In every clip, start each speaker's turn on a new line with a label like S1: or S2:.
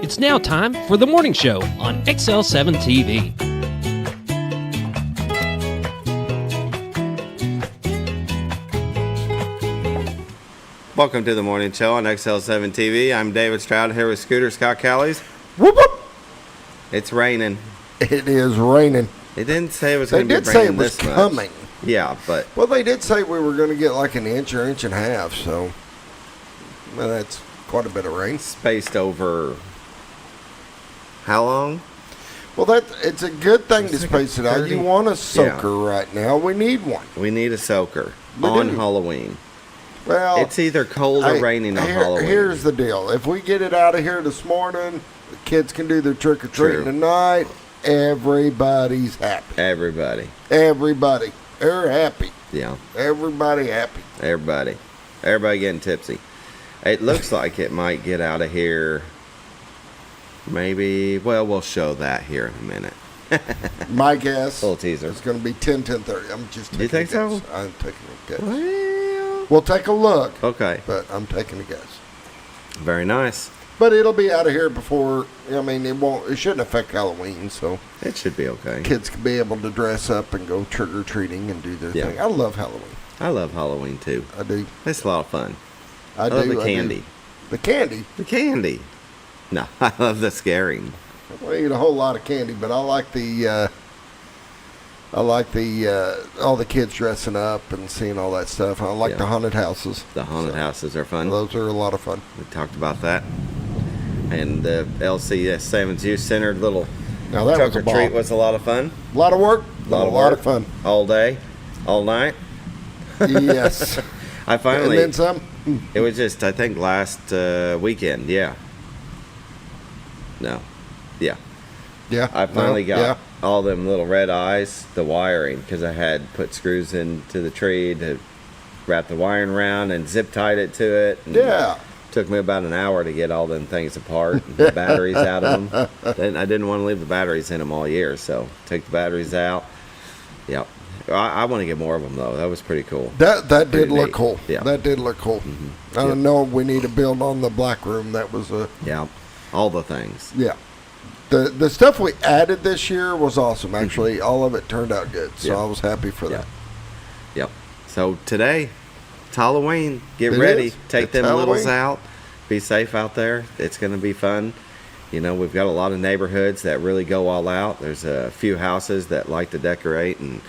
S1: It's now time for the morning show on XL7-TV.
S2: Welcome to the morning show on XL7-TV. I'm David Stroud here with Scooter Scott Callies.
S3: Whoop, whoop.
S2: It's raining.
S3: It is raining.
S2: They didn't say it was
S3: They
S2: going to
S3: did
S2: be
S3: say
S2: raining
S3: it was
S2: this much.
S3: coming.
S2: Yeah, but
S3: Well, they did say we were going to get like an inch or inch and a half, so well, that's quite a bit of rain.
S2: spaced over how long?
S3: Well, it's a good thing to
S2: It's like
S3: space it out.
S2: 30.
S3: You want a soaker right now. We need one.
S2: We need a soaker
S3: We
S2: on
S3: do.
S2: Halloween.
S3: Well,
S2: It's either cold or
S3: hey,
S2: raining on Halloween.
S3: Here's the deal. If we get it out of here this morning, the kids can do their trick-or-treating
S2: True.
S3: tonight. Everybody's happy.
S2: Everybody.
S3: Everybody. They're happy.
S2: Yeah,
S3: Everybody happy.
S2: everybody. Everybody getting tipsy. It looks like it might get out of here. Maybe, well, we'll show that here in a minute.
S3: My guess
S2: Little teaser.
S3: it's going to be 10:30. I'm just taking
S2: You think
S3: a guess.
S2: so?
S3: I'm taking a guess.
S2: Well,
S3: We'll take a look,
S2: okay.
S3: but I'm taking a guess.
S2: Very nice.
S3: But it'll be out of here before, I mean, it shouldn't affect Halloween, so
S2: It should be okay.
S3: kids can be able to dress up and go trick-or-treating and do their
S2: Yeah.
S3: thing. I love Halloween.
S2: I love Halloween too.
S3: I do.
S2: It's a lot of fun.
S3: I
S2: love
S3: do.
S2: the
S3: I do.
S2: candy.
S3: The candy.
S2: The candy. No, I love the scaring.
S3: I don't eat a whole lot of candy, but I like all the kids dressing up and seeing all that stuff. I like
S2: Yeah.
S3: the haunted houses.
S2: The haunted houses are fun.
S3: Those are a lot of fun.
S2: We talked about that. And the LCS7's Youth Center little
S3: Now that
S2: trick
S3: was
S2: or
S3: a ball.
S2: treat was a lot of fun.
S3: A lot of work,
S2: Lot
S3: a
S2: of
S3: lot
S2: work.
S3: of fun.
S2: All day, all night.
S3: Yes.
S2: I finally,
S3: And then some.
S2: it was just, I think last weekend, yeah. No. Yeah.
S3: Yeah.
S2: I finally
S3: no,
S2: got all them little red eyes, the wiring, because I had put screws into the tree to wrap the wiring around and zip tied it to it. And
S3: Yeah.
S2: took me about an hour to get all them things apart, and the batteries out of them. Then I didn't want to leave the batteries in them all year, so take the batteries out. Yep. I want to get more of them though. That was pretty cool.
S3: That
S2: Pretty
S3: did look
S2: neat.
S3: cool.
S2: Yeah.
S3: That did look cool. I
S2: Yep.
S3: don't know. We need to build on the black room. That was a
S2: Yeah. All the things.
S3: yeah. The stuff we added this year was awesome. Actually, all of it turned out good. So
S2: Yeah.
S3: I was happy for
S2: Yeah.
S3: that.
S2: Yep. So today, it's Halloween. Get
S3: It
S2: ready.
S3: is.
S2: Take
S3: It's
S2: them littles
S3: Halloween.
S2: out. Be safe out there. It's going to be fun. You know, we've got a lot of neighborhoods that really go all out. There's a few houses that like to decorate, and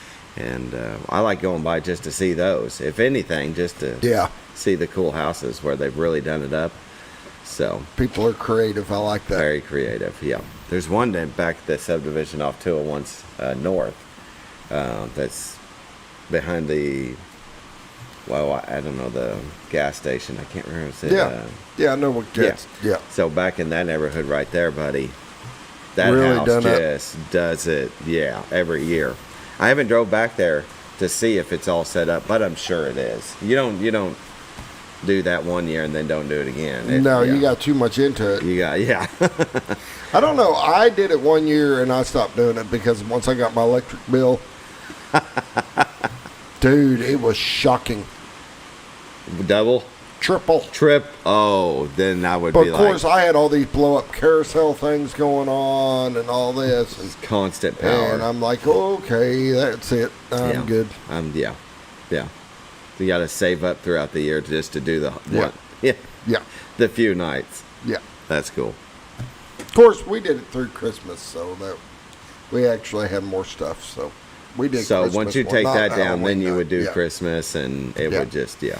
S2: I like going by just to see those. If anything, just to
S3: Yeah.
S2: see the cool houses where they've really done it up. So
S3: People are creative. I like that.
S2: very creative. Yeah. There's one back at the subdivision off 201's north. That's behind the. Well, I don't know the gas station. I can't remember.
S3: Yeah. Yeah, I know what gets. Yeah.
S2: So back in that neighborhood right there, buddy, that
S3: Really
S2: house
S3: done up.
S2: just does it. Yeah, every year. I haven't drove back there to see if it's all set up, but I'm sure it is. You don't do that one year and then don't do it again.
S3: No,
S2: yeah.
S3: you got too much into it.
S2: You got yeah.
S3: I don't know. I did it one year and I stopped doing it because once I got my electric bill, dude, it was shocking.
S2: Double,
S3: Triple.
S2: trip. Oh, then I would
S3: But
S2: be
S3: of course,
S2: like
S3: I had all these blow up carousel things going on and all this, and,
S2: constant power.
S3: and I'm like, okay, that's it. I'm
S2: Yeah.
S3: good.
S2: Yeah. You got to save up throughout the year just to do the
S3: Yeah. Yeah,
S2: the few nights.
S3: yeah.
S2: That's cool.
S3: Of course, we did it through Christmas, so that we actually had more stuff. So we did.
S2: So
S3: Christmas
S2: once you
S3: one,
S2: take
S3: not
S2: that down,
S3: Halloween
S2: then you
S3: night.
S2: would do
S3: Yeah.
S2: Christmas, and it
S3: Yeah.
S2: would just
S3: Yeah,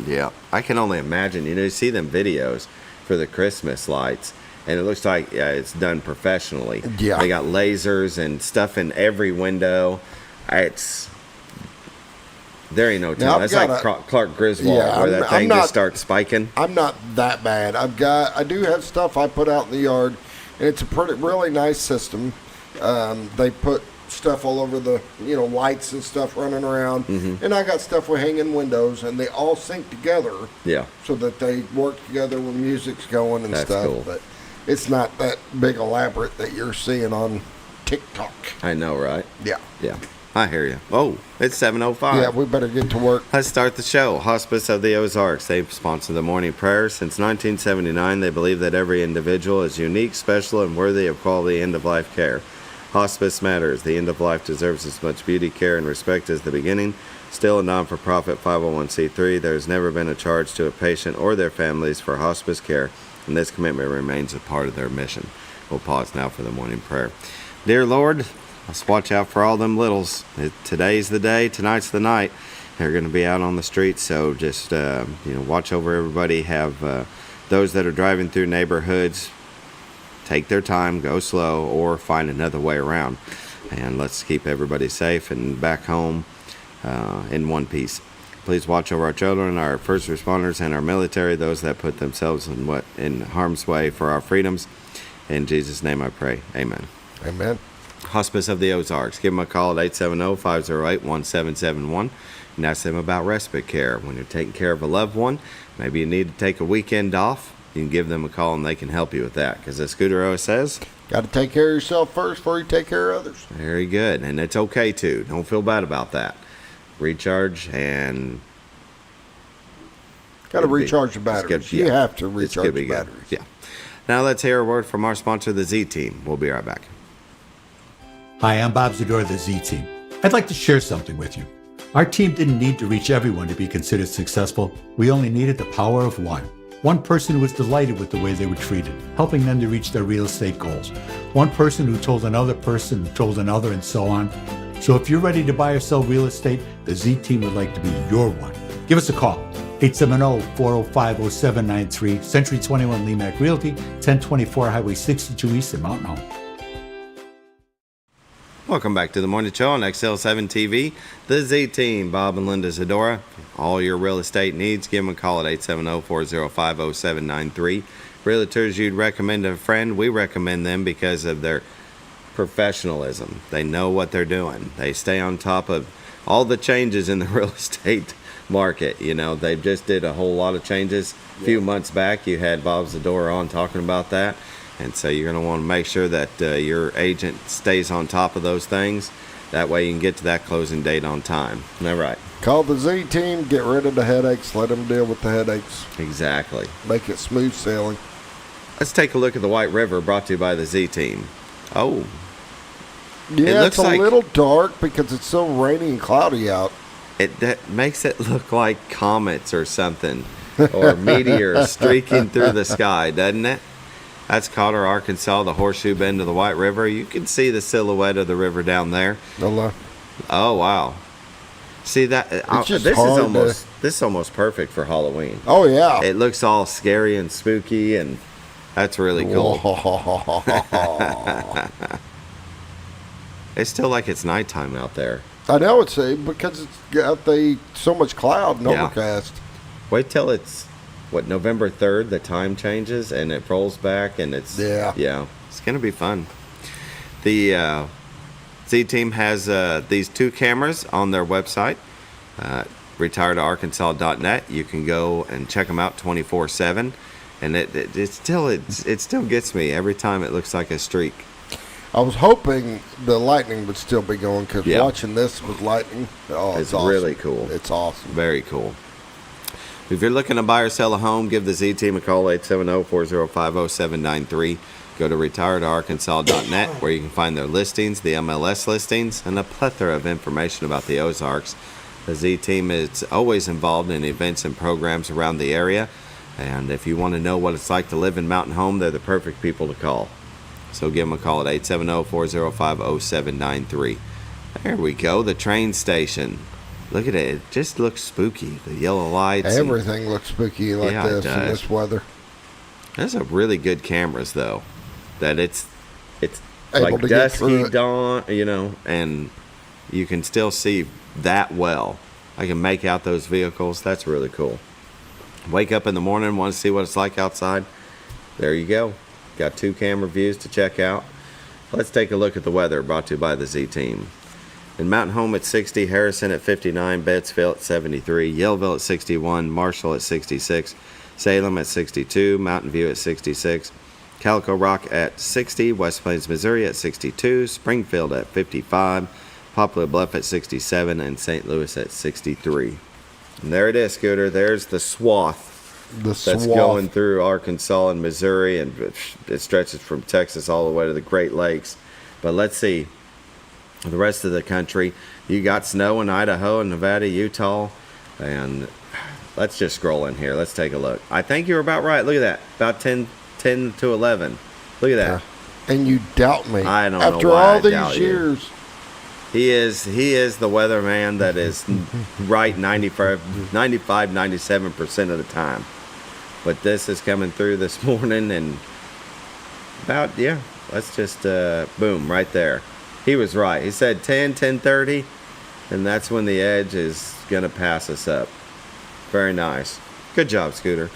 S2: yeah. I can only imagine. You know, you see them videos for the Christmas lights, and it looks like it's done professionally.
S3: Yeah.
S2: They got lasers and stuff in every window. There ain't no
S3: Now,
S2: telling.
S3: I've
S2: That's
S3: got
S2: like
S3: a-
S2: Clark Griswold,
S3: Yeah,
S2: where that
S3: I'm
S2: thing
S3: not-
S2: just starts spiking.
S3: I'm not that bad. I do have stuff I put out in the yard, and it's a really nice system. They put stuff all over the, lights and stuff running around,
S2: Mm-hmm.
S3: and I got stuff we hang in windows, and they all sync together
S2: Yeah.
S3: so that they work together when music's going and
S2: That's
S3: stuff.
S2: cool.
S3: But it's not that big elaborate that you're seeing on TikTok.
S2: I know, right?
S3: Yeah.
S2: Yeah. I hear you. Oh, it's 7:05.
S3: Yeah, we better get to work.
S2: Let's start the show. Hospice of the Ozarks. They sponsor the morning prayer. Since 1979, they believe that every individual is unique, special, and worthy of quality end-of-life care. Hospice matters. The end of life deserves as much beauty, care, and respect as the beginning. Still a non-for-profit 501c3, there has never been a charge to a patient or their families for hospice care, and this commitment remains a part of their mission. We'll pause now for the morning prayer. Dear Lord, let's watch out for all them littles. Today's the day, tonight's the night. They're going to be out on the streets, so just watch over everybody. Have those that are driving through neighborhoods take their time, go slow, or find another way around. And let's keep everybody safe and back home in one piece. Please watch over our children, our first responders, and our military, those that put themselves in harm's way for our freedoms. In Jesus' name I pray. Amen.
S3: Amen.
S2: Hospice of the Ozarks. Give them a call at 870-508-1771 and ask them about respite care. When you're taking care of a loved one, maybe you need to take a weekend off, you can give them a call and they can help you with that. Because as Scooter always says,
S3: got to take care of yourself first before you take care of others.
S2: Very good. And it's okay too. Don't feel bad about that. Recharge and...
S3: Got to recharge the batteries. You have to recharge the batteries.
S2: Yeah. Now let's hear a word from our sponsor, the Z-Team. We'll be right back.
S4: Hi, I'm Bob Zador of the Z-Team. I'd like to share something with you. Our team didn't need to reach everyone to be considered successful. We only needed the power of one. One person who was delighted with the way they were treated, helping them to reach their real estate goals. One person who told another person who told another, and so on. So if you're ready to buy or sell real estate, the Z-Team would like to be your one. Give us a call. 870-405-0793, Century 21 Lemac Realty, 1024 Highway 62 East in Mountain Home.
S2: Welcome back to the morning show on XL7-TV, the Z-Team, Bob and Linda Zadora. All your real estate needs, give them a call at 870-405-0793. Realtors you'd recommend to a friend, we recommend them because of their professionalism. They know what they're doing. They stay on top of all the changes in the real estate market. You know, they just did a whole lot of changes. A few months back, you had Bob Zadora on talking about that. And so you're going to want to make sure that your agent stays on top of those things. That way you can get to that closing date on time. Isn't that right?
S3: Call the Z-Team, get rid of the headaches, let them deal with the headaches.
S2: Exactly.
S3: Make it smooth sailing.
S2: Let's take a look at the White River, brought to you by the Z-Team. Oh.
S3: Yeah, it's a little dark because it's so rainy and cloudy out.
S2: That makes it look like comets or something, or meteors streaking through the sky, doesn't it? That's Cotter, Arkansas, the horseshoe bend of the White River. You can see the silhouette of the river down there.
S3: Oh,
S2: wow. See that? This is almost perfect for Halloween.
S3: Oh, yeah.
S2: It looks all scary and spooky, and that's really cool. It's still like it's nighttime out there.
S3: I know it's because it's got so much cloud and overcast.
S2: Wait till it's November 3rd, the time changes and it rolls back and it's it's gonna be fun. The Z-Team has these two cameras on their website, retiredarkansas.net. You can go and check them out 24/7, and it still gets me every time. It looks like a streak.
S3: I was hoping the lightning would still be going because watching this with lightning, it's awesome.
S2: Really cool.
S3: It's awesome.
S2: Very cool. If you're looking to buy or sell a home, give the Z-Team a call, 870-405-0793. Go to retiredarkansas.net where you can find their listings, the MLS listings, and a plethora of information about the Ozarks. The Z-Team is always involved in events and programs around the area. And if you want to know what it's like to live in Mountain Home, they're the perfect people to call. So give them a call at 870-405-0793. There we go, the train station. Look at it. It just looks spooky. The yellow lights.
S3: Everything looks spooky like this in this weather.
S2: Those are really good cameras, though. That it's
S3: able
S2: like
S3: to
S2: dusky dawn, and you can still see that well. I can make out those vehicles. That's really cool. Wake up in the morning, want to see what it's like outside. There you go. Got two camera views to check out. Let's take a look at the weather, brought to you by the Z-Team. In Mountain Home at 60, Harrison at 59, Bettsville at 73, Yellville at 61, Marshall at 66, Salem at 62, Mountain View at 66, Calico Rock at 60, West Plains, Missouri at 62, Springfield at 55, Poplar Bluff at 67, and St. Louis at 63. And there it is, Scooter. There's the swath that's going through Arkansas and Missouri, and it stretches from Texas all the way to the Great Lakes. But let's see. The rest of the country, you got snow in Idaho and Nevada, Utah, and let's just scroll in here. Let's take a look. I think you're about right. Look at that. About 10 to 11. Look at that.
S3: And you doubt me.
S2: I don't
S3: After
S2: know why
S3: all
S2: I
S3: these
S2: doubt
S3: years.
S2: He is the weatherman that is right 95, 97% of the time. But this is coming through this morning, and let's just, boom, right there. He was right. He said 10:30, and that's when the edge is going to pass us up. Very nice. Good job, Scooter.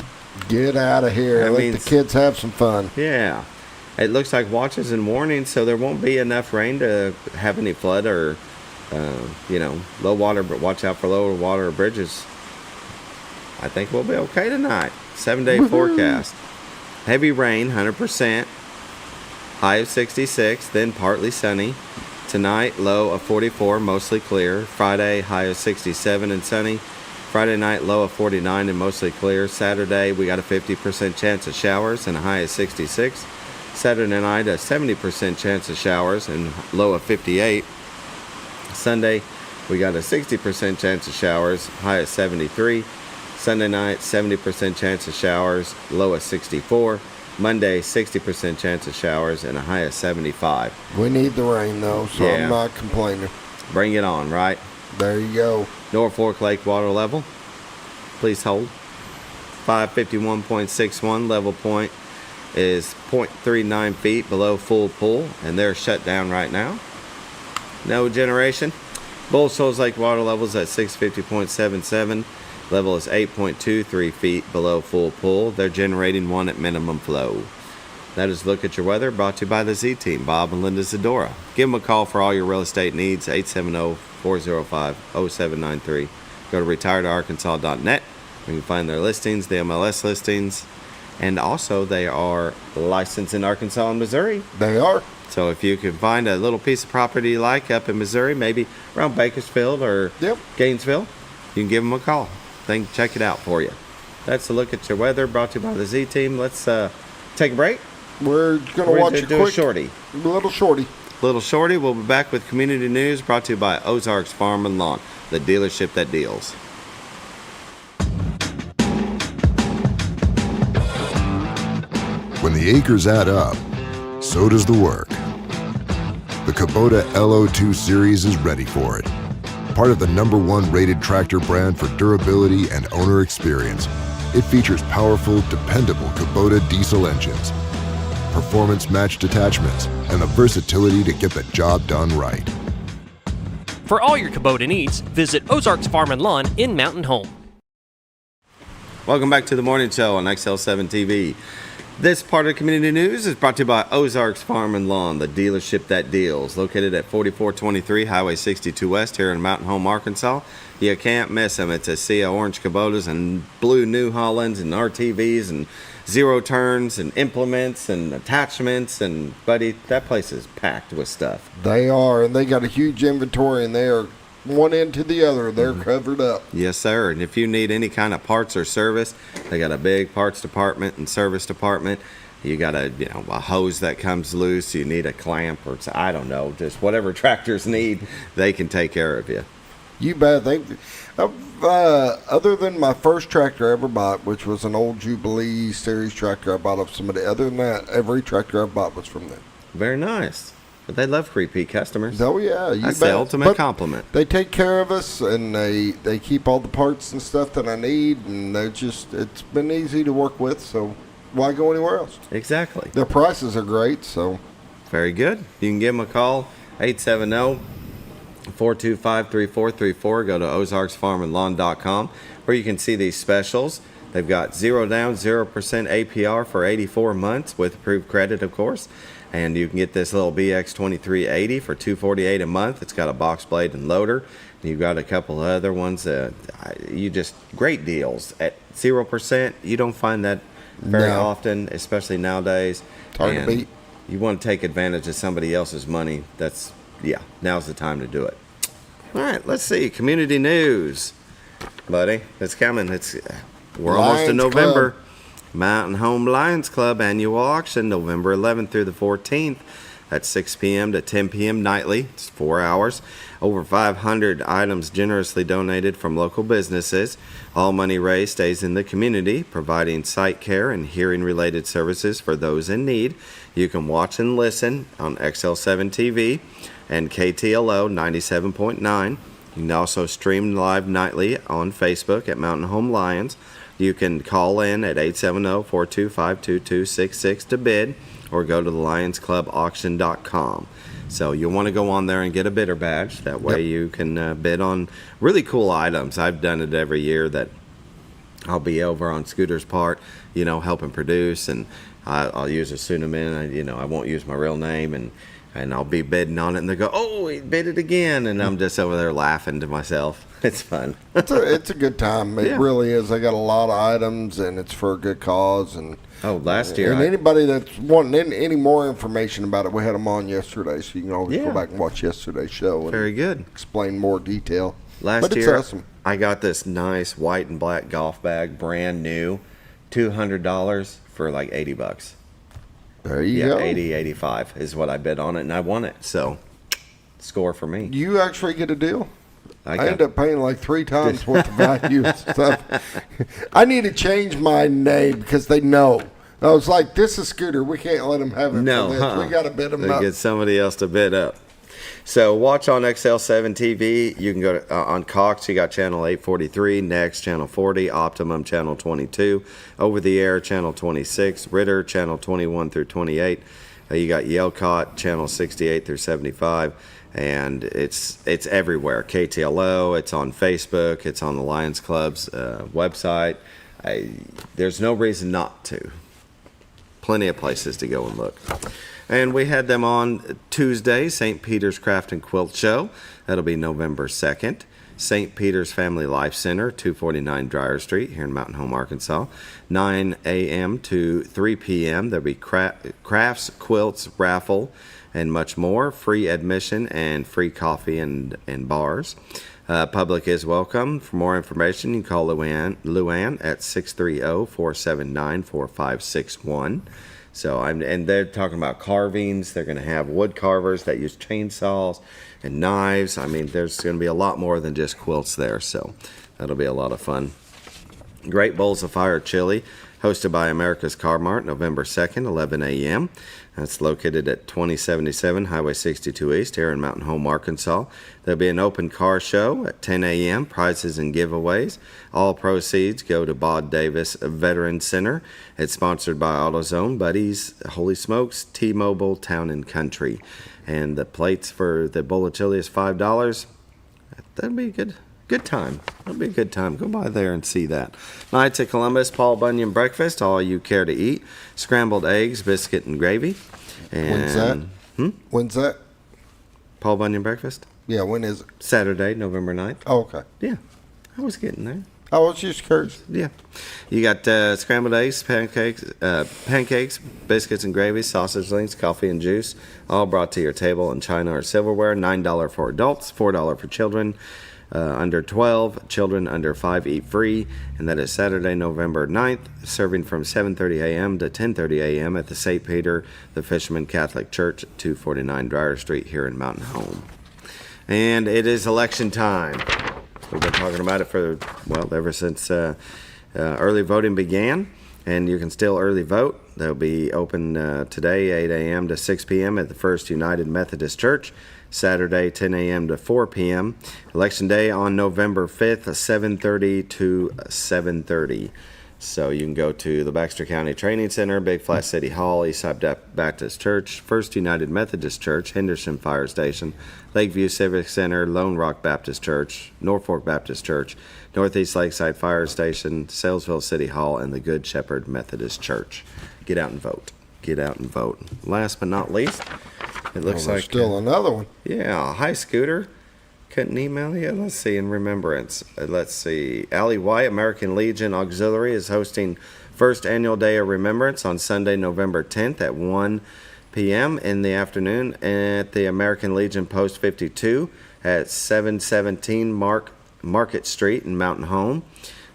S3: Get out of here. Let the kids have some fun.
S2: Yeah. It looks like watches and warnings, so there won't be enough rain to have any flood or, low water, but watch out for low water or bridges. I think we'll be okay tonight. 7-day forecast. Heavy rain, 100%. High of 66, then partly sunny. Tonight, low of 44, mostly clear. Friday, high of 67 and sunny. Friday night, low of 49 and mostly clear. Saturday, we got a 50% chance of showers and a high of 66. Saturday night, a 70% chance of showers and low of 58. Sunday, we got a 60% chance of showers, high of 73. Sunday night, 70% chance of showers, low of 64. Monday, 60% chance of showers and a high of 75.
S3: We need the rain, though, so I'm not complaining.
S2: Bring it on, right?
S3: There you go.
S2: Norfolk Lake water level. Please hold. 551.61. Level point is 0.39 feet below full pool, and they're shut down right now. No generation. Bull Shoals Lake water levels at 650.77. Level is 8.23 feet below full pool. They're generating 1 at minimum flow. That is Look at Your Weather, brought to you by the Z-Team, Bob and Linda Zadora. Give them a call for all your real estate needs, 870-405-0793. Go to retiredarkansas.net. You can find their listings, the MLS listings, and also they are licensed in Arkansas and Missouri.
S3: They are.
S2: So if you can find a little piece of property you like up in Missouri, maybe around Bakersfield or Gainesville, you can give them a call. They can check it out for you. That's a Look at Your Weather, brought to you by the Z-Team. Let's take a break.
S3: We're going to watch a quick
S2: shorty.
S3: Little shorty.
S2: Little shorty. We'll be back with community news, brought to you by Ozarks Farm and Lawn, the dealership that deals.
S5: When the acres add up, so does the work. The Kubota LO2 Series is ready for it. Part of the #1 rated tractor brand for durability and owner experience, it features powerful, dependable Kubota diesel engines, performance-matched attachments, and the versatility to get the job done right.
S1: For all your Kubota needs, visit Ozarks Farm and Lawn in Mountain Home.
S2: Welcome back to the morning show on XL7-TV. This part of community news is brought to you by Ozarks Farm and Lawn, the dealership that deals. Located at 4423 Highway 62 West here in Mountain Home, Arkansas. You can't miss them. It's a sea of orange Kubotas and blue New Hollands and RTVs and zero turns and implements and attachments. And, buddy, that place is packed with stuff.
S3: They are, and they got a huge inventory, and they are one end to the other. They're covered up.
S2: Yes, sir. And if you need any kind of parts or service, they got a big parts department and service department. You got a hose that comes loose. You need a clamp or I don't know, just whatever tractors need, they can take care of you.
S3: You bet. Other than my first tractor I ever bought, which was an old Jubilee Series tractor I bought off somebody, other than that, every tractor I bought was from them.
S2: Very nice. But they love repeat customers.
S3: Oh, yeah.
S2: That's the ultimate compliment.
S3: They take care of us, and they keep all the parts and stuff that I need, and it's been easy to work with, so why go anywhere else?
S2: Exactly.
S3: Their prices are great, so.
S2: Very good. You can give them a call, 870-425-3434. Go to ozarksfarmandlawn.com, where you can see these specials. They've got 0 down, 0% APR for 84 months with approved credit, of course. And you can get this little BX2380 for $248 a month. It's got a box blade and loader. You've got a couple of other ones. Great deals at 0%. You don't find that very often, especially nowadays.
S3: It's hard to beat.
S2: You want to take advantage of somebody else's money. Now's the time to do it. All right, let's see. Community news, buddy. It's coming. We're almost in
S3: Lions
S2: November.
S3: Club.
S2: Mountain Home Lions Club annual auction, November 11th through the 14th at 6 p.m. to 10 p.m. nightly. It's 4 hours. Over 500 items generously donated from local businesses. All money raised stays in the community, providing sight care and hearing-related services for those in need. You can watch and listen on XL7-TV and KTLO 97.9. You can also stream live nightly on Facebook at Mountain Home Lions. You can call in at 870-425-2266 to bid, or go to the lionsclubauction.com. So you'll want to go on there and get a bidder badge. That way you can bid on really cool items. I've done it every year that I'll be over on Scooter's part, helping produce, and I'll use a pseudonym. I won't use my real name, and I'll be bidding on it, and they go, "Oh, he bid it again," and I'm just over there laughing to myself. It's fun.
S3: It's a good time. It
S2: Yeah.
S3: really is. They got a lot of items, and it's for a good cause. And
S2: Last year,
S3: and anybody that's wanting any more information about it, we had them on yesterday, so you can always
S2: Yeah.
S3: go back and watch yesterday's show and
S2: very good.
S3: explain more detail.
S2: Last
S3: but it's
S2: year,
S3: awesome.
S2: I got this nice white and black golf bag, brand new, $200 for like $80.
S3: There you
S2: Yeah,
S3: go.
S2: 80, 85 is what I bid on it, and I won it. So, score for me.
S3: You actually get a deal. I
S2: got-
S3: end up paying like 3 times what the value and stuff. I need to change my name because they know. I was like, this is Scooter. We can't let him have it
S2: No,
S3: for this. We got to bid him
S2: They
S3: up.
S2: get somebody else to bid up. So watch on XL7-TV. You can go to, on Cox. You got channel 843, Next channel 40, Optimum channel 22, Over the Air channel 26, Ritter channel 21 through 28. You got Yelcott channel 68 through 75, and it's everywhere. KTLO. It's on Facebook. It's on the Lions Club's website. There's no reason not to. Plenty of places to go and look. And we had them on Tuesday, St. Peter's Craft and Quilt Show. That'll be November 2nd. St. Peter's Family Life Center, 249 Dryer Street here in Mountain Home, Arkansas. 9 a.m. to 3 p.m. There'll be crafts, quilts, raffle, and much more. Free admission and free coffee and bars. Public is welcome. For more information, you can call Luann at 630-479-4561. So and they're talking about carvings. They're going to have wood carvers that use chainsaws and knives. I mean, there's going to be a lot more than just quilts there. So that'll be a lot of fun. Great Bowls of Fire Chili, hosted by America's Car Mart, November 2nd, 11 a.m. That's located at 2077 Highway 62 East here in Mountain Home, Arkansas. There'll be an open car show at 10 a.m., prizes and giveaways. All proceeds go to Bod Davis Veteran Center. It's sponsored by AutoZone, Buddies, Holy Smokes, T-Mobile, Town and Country. And the plates for the bowl of chili is $5. That'd be a good time. That'll be a good time. Go by there and see that. Nights at Columbus, Paul Bunyan Breakfast, all you care to eat. Scrambled eggs, biscuit, and gravy. And
S3: When's that? When's that?
S2: Paul Bunyan Breakfast?
S3: Yeah, when is it?
S2: Saturday, November 9th.
S3: Oh, okay.
S2: Yeah, I was getting there.
S3: I was just curious.
S2: Yeah. You got scrambled eggs, pancakes, biscuits and gravy, sausage links, coffee and juice, all brought to your table in china or silverware. $9 for adults, $4 for children. Under 12, children under 5 eat free, and that is Saturday, November 9th, serving from 7:30 a.m. to 10:30 a.m. at the St. Peter the Fisherman Catholic Church, 249 Dryer Street here in Mountain Home. And it is election time. We've been talking about it ever since early voting began, and you can still early vote. They'll be open today, 8 a.m. to 6 p.m. at the First United Methodist Church. Saturday, 10 a.m. to 4 p.m. Election day on November 5th, 7:30 to 7:30. So you can go to the Baxter County Training Center, Big Flat City Hall, Eastside Baptist Church, First United Methodist Church, Henderson Fire Station, Lakeview Civic Center, Lone Rock Baptist Church, Norfolk Baptist Church, Northeast Lakeside Fire Station, Salesville City Hall, and the Good Shepherd Methodist Church. Get out and vote. Get out and vote. Last but not least, it looks
S3: There's
S2: like
S3: still another one.
S2: yeah. Hi, Scooter. Couldn't email you. Let's see. In remembrance. Let's see. Allie White, American Legion Auxiliary, is hosting first annual Day of Remembrance on Sunday, November 10th at 1 p.m. in the afternoon at the American Legion Post 52, at 717 Market Street in Mountain Home.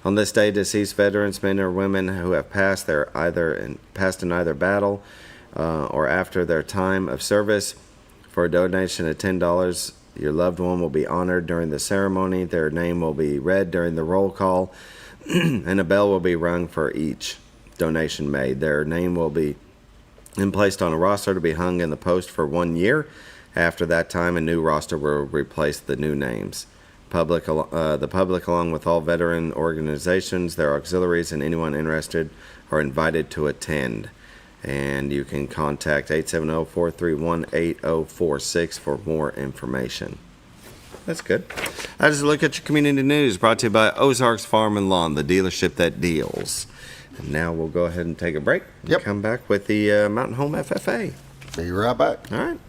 S2: On this day, deceased veterans, men or women who have passed in either battle or after their time of service, for a donation of $10, your loved one will be honored during the ceremony. Their name will be read during the roll call, and a bell will be rung for each donation made. Their name will be placed on a roster to be hung in the post for 1 year. After that time, a new roster will replace the new names. The public, along with all veteran organizations, their auxiliaries, and anyone interested are invited to attend. And you can contact 870-431-8046 for more information. That's good. That is a look at your community news, brought to you by Ozarks Farm and Lawn, the dealership that deals. And now we'll go ahead and take a break.
S3: Yep.
S2: Come back with the Mountain Home FFA.
S3: Be right back.
S2: All right.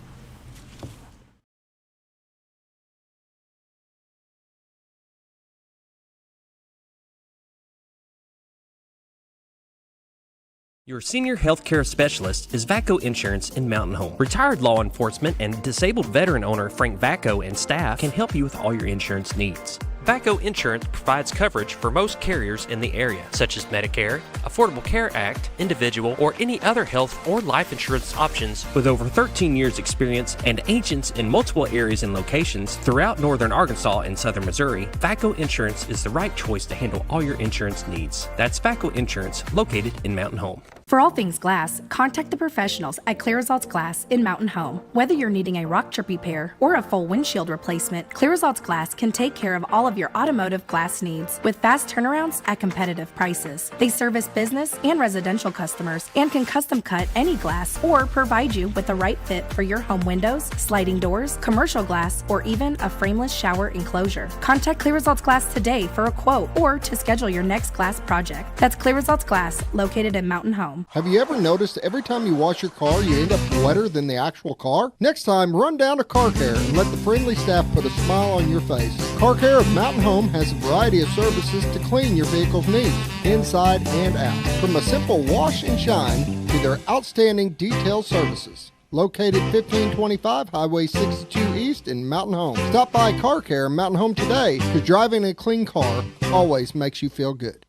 S1: Your senior healthcare specialist is VACO Insurance in Mountain Home. Retired law enforcement and disabled veteran owner Frank VACO and staff can help you with all your insurance needs. VACO Insurance provides coverage for most carriers in the area, such as Medicare, Affordable Care Act, individual, or any other health or life insurance options. With over 13 years experience and agents in multiple areas and locations throughout northern Arkansas and southern Missouri, VACO Insurance is the right choice to handle all your insurance needs. That's VACO Insurance, located in Mountain Home.
S6: For all things glass, contact the professionals at Clear Results Glass in Mountain Home. Whether you're needing a rock chip repair or a full windshield replacement, Clear Results Glass can take care of all of your automotive glass needs with fast turnarounds at competitive prices. They service business and residential customers and can custom cut any glass or provide you with the right fit for your home windows, sliding doors, commercial glass, or even a frameless shower enclosure. Contact Clear Results Glass today for a quote or to schedule your next glass project. That's Clear Results Glass, located in Mountain Home.
S3: Have you ever noticed every time you wash your car, you end up wetter than the actual car? Next time, run down to Car Care and let the friendly staff put a smile on your face. Car Care of Mountain Home has a variety of services to clean your vehicle's needs, inside and out. From a simple wash and shine to their outstanding detail services. Located 1525 Highway 62 East in Mountain Home. Stop by Car Care Mountain Home today, because driving a clean car always makes you feel good.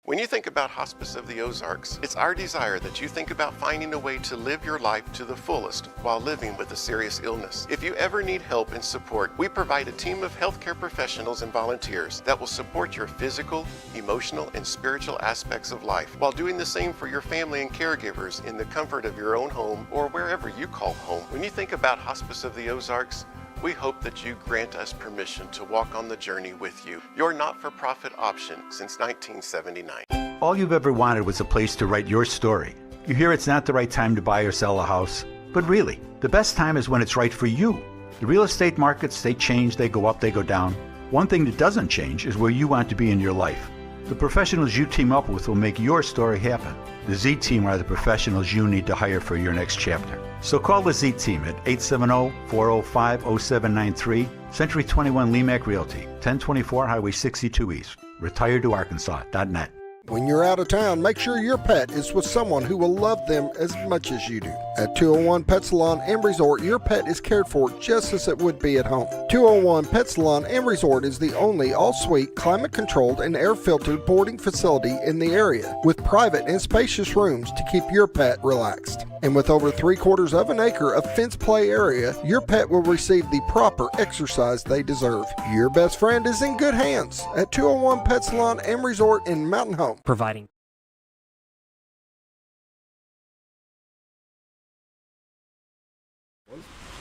S7: When you think about Hospice of the Ozarks, it's our desire that you think about finding a way to live your life to the fullest while living with a serious illness. If you ever need help and support, we provide a team of healthcare professionals and volunteers that will support your physical, emotional, and spiritual aspects of life while doing the same for your family and caregivers in the comfort of your own home or wherever you call home. When you think about Hospice of the Ozarks, we hope that you grant us permission to walk on the journey with you. Your not-for-profit option since 1979.
S8: All you've ever wanted was a place to write your story. You hear it's not the right time to buy or sell a house, but really, the best time is when it's right for you. The real estate markets, they change, they go up, they go down. One thing that doesn't change is where you want to be in your life. The professionals you team up with will make your story happen. The Z-Team are the professionals you need to hire for your next chapter. So call the Z-Team at 870-405-0793, Century 21 Lemac Realty, 1024 Highway 62 East, retiredtoarkansas.net.
S3: When you're out of town, make sure your pet is with someone who will love them as much as you do. At 201 Pet Salon and Resort, your pet is cared for just as it would be at home. 201 Pet Salon and Resort is the only all-suite, climate-controlled, and air-filtered boarding facility in the area, with private and spacious rooms to keep your pet relaxed. And with over 3/4 of an acre of fenced play area, your pet will receive the proper exercise they deserve. Your best friend is in good hands at 201 Pet Salon and Resort in Mountain Home.
S1: Providing.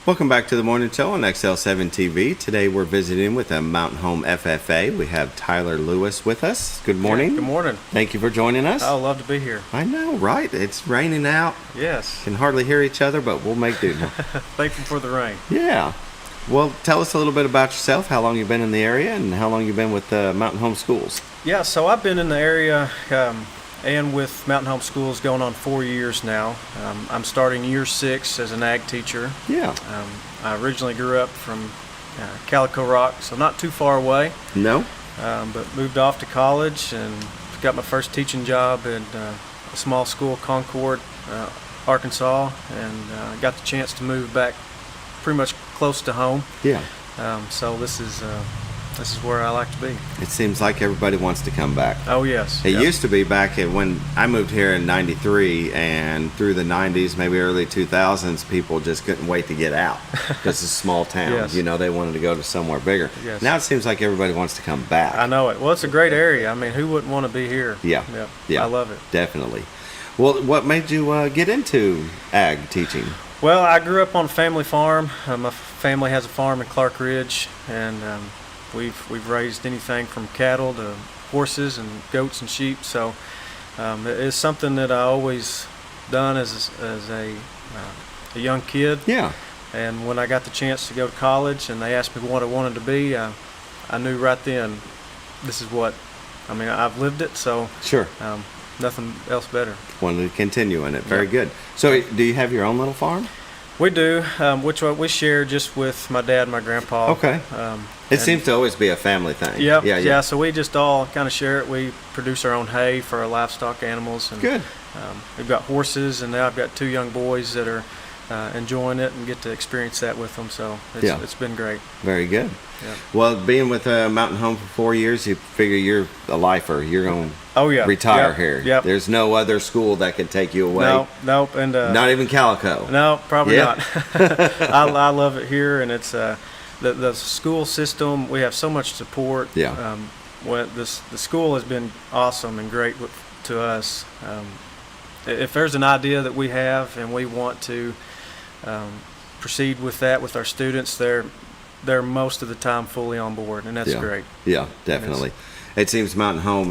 S2: Welcome back to the morning show on XL7-TV. Today we're visiting with a Mountain Home FFA. We have Tyler Lewis with us. Good morning.
S9: Yeah, good morning.
S2: Thank you for joining us.
S9: I love to be here.
S2: I know, right? It's raining out.
S9: Yes.
S2: Can hardly hear each other, but we'll make do.
S9: Thankful for the rain.
S2: Yeah. Well, tell us a little bit about yourself, how long you've been in the area, and how long you've been with Mountain Home Schools.
S9: Yeah, so I've been in the area and with Mountain Home Schools going on 4 years now. I'm starting year 6 as an ag teacher.
S2: Yeah.
S9: I originally grew up from Calico Rock, so not too far away.
S2: No.
S9: But moved off to college and got my first teaching job at a small school, Concord, Arkansas, and got the chance to move back pretty much close to home.
S2: Yeah.
S9: So this is where I like to be.
S2: It seems like everybody wants to come back.
S9: Oh yes.
S2: It used to be back when I moved here in '93, and through the '90s, maybe early 2000s, people just couldn't wait to get out. This is a small town.
S9: Yes.
S2: You know, they wanted to go to somewhere bigger.
S9: Yes.
S2: Now it seems like everybody wants to come back.
S9: I know it. Well, it's a great area. I mean, who wouldn't want to be here?
S2: Yeah.
S9: I love it.
S2: Definitely. Well, what made you get into ag teaching?
S9: Well, I grew up on a family farm. My family has a farm in Clark Ridge, and we've raised anything from cattle to horses and goats and sheep. So it's something that I always done as a young kid.
S2: Yeah.
S9: And when I got the chance to go to college, and they asked me what I wanted to be, I knew right then, this is what. I mean, I've lived it, so
S2: Sure.
S9: Nothing else better.
S2: Wanted to continue in it. Very good. So, do you have your own little farm?
S9: We do, which we share just with my dad and my grandpa.
S2: Okay. It seems to always be a family thing.
S9: Yep.
S2: Yeah.
S9: Yeah. So we just all kind of share it. We produce our own hay for our livestock animals. And,
S2: Good.
S9: We've got horses, and now I've got 2 young boys that are enjoying it and get to experience that with them. So it's been great.
S2: Very good.
S9: Yeah.
S2: Well, being with Mountain Home for 4 years, you figure you're a lifer. You're going to retire here.
S9: Yep.
S2: There's no other school that can take you away.
S9: Nope. And
S2: not even Calico.
S9: No, probably not. I love it here, and it's the school system. We have so much support.
S2: Yeah.
S9: The school has been awesome and great to us. If there's an idea that we have and we want to proceed with that with our students, they're most of the time fully on board, and that's great.
S2: Yeah, definitely. It seems Mountain Home,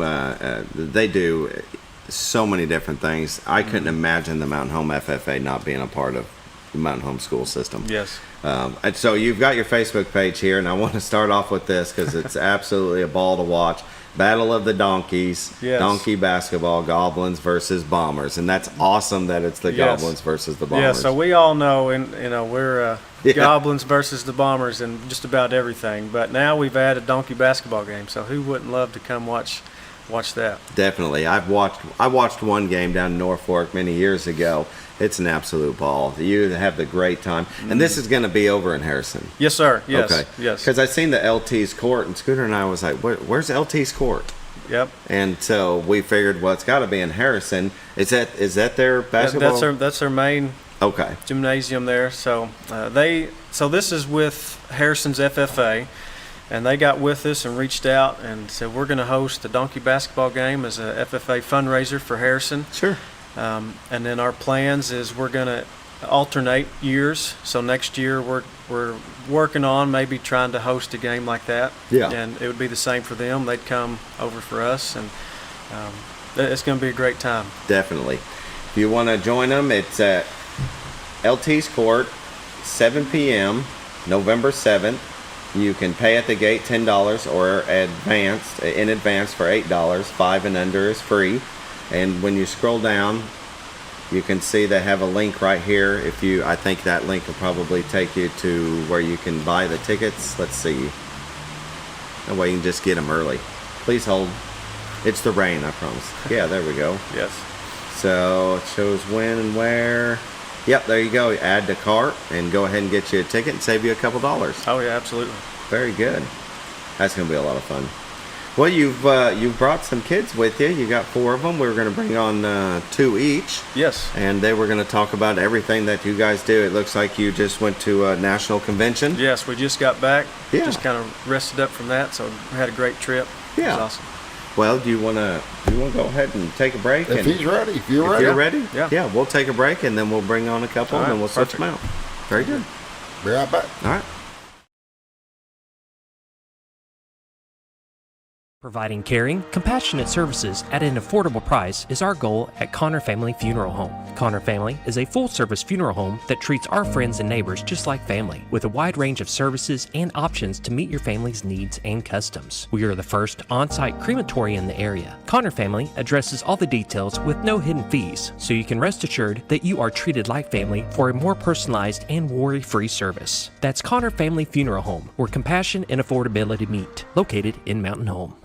S2: they do so many different things. I couldn't imagine the Mountain Home FFA not being a part of the Mountain Home school system.
S9: Yes.
S2: And so you've got your Facebook page here, and I want to start off with this because it's absolutely a ball to watch. Battle of the Donkeys,
S9: yes.
S2: Donkey basketball, Goblins versus Bombers, and that's awesome that it's the Goblins versus the Bombers.
S9: Yeah, so we all know, and we're Goblins versus the Bombers and just about everything. But now we've added Donkey basketball game, so who wouldn't love to come watch that?
S2: Definitely. I watched one game down in Norfolk many years ago. It's an absolute ball. You have the great time. And this is going to be over in Harrison.
S9: Yes, sir. Yes.
S2: Okay.
S9: Yes.
S2: Because I seen the LT's court, and Scooter and I was like, where's LT's court?
S9: Yep.
S2: And so we figured, well, it's got to be in Harrison. Is that their basketball?
S9: That's their main gymnasium there. So this is with Harrison's FFA. And they got with us and reached out and said, we're going to host the Donkey basketball game as a FFA fundraiser for Harrison.
S2: Sure.
S9: And then our plans is we're going to alternate years. So next year we're working on maybe trying to host a game like that.
S2: Yeah.
S9: And it would be the same for them. They'd come over for us, and it's going to be a great time.
S2: Definitely. If you want to join them, it's at LT's Court, 7 p.m., November 7th. You can pay at the gate $10 or in advance for $8. 5 and under is free. And when you scroll down, you can see they have a link right here. I think that link will probably take you to where you can buy the tickets. Let's see. That way you can just get them early. Please hold. It's the rain, I promise. Yeah, there we go.
S9: Yes.
S2: So it shows when and where. Yep, there you go. Add to cart and go ahead and get you a ticket and save you a couple dollars.
S9: Oh, yeah, absolutely.
S2: Very good. That's going to be a lot of fun. Well, you've brought some kids with you. You got 4 of them. We were going to bring on 2 each.
S9: Yes.
S2: And they were going to talk about everything that you guys do. It looks like you just went to a national convention.
S9: Yes, we just got back.
S2: Yeah.
S9: Just kind of rested up from that, so we had a great trip.
S2: Yeah.
S9: It was awesome.
S2: Well, do you want to go ahead and take a break?
S3: If he's ready. If you're ready.
S2: Yeah, we'll take a break, and then we'll bring on a couple, and then we'll switch them out. Very good.
S3: Be right back.
S2: All right.
S1: Providing caring, compassionate services at an affordable price is our goal at Connor Family Funeral Home. Connor Family is a full-service funeral home that treats our friends and neighbors just like family, with a wide range of services and options to meet your family's needs and customs. We are the first on-site crematory in the area. Connor Family addresses all the details with no hidden fees, so you can rest assured that you are treated like family for a more personalized and worry-free service. That's Connor Family Funeral Home, where compassion and affordability meet, located in Mountain Home.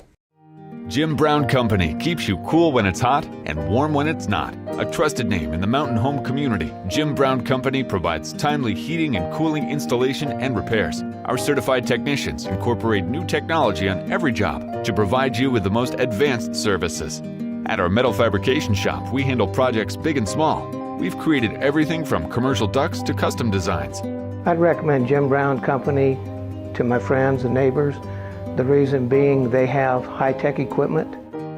S10: Jim Brown Company keeps you cool when it's hot and warm when it's not. A trusted name in the mountain home community, Jim Brown Company provides timely heating and cooling installation and repairs. Our certified technicians incorporate new technology on every job to provide you with the most advanced services. At our metal fabrication shop, we handle projects big and small. We've created everything from commercial ducts to custom designs.
S11: I'd recommend Jim Brown Company to my friends and neighbors. The reason being they have high-tech equipment.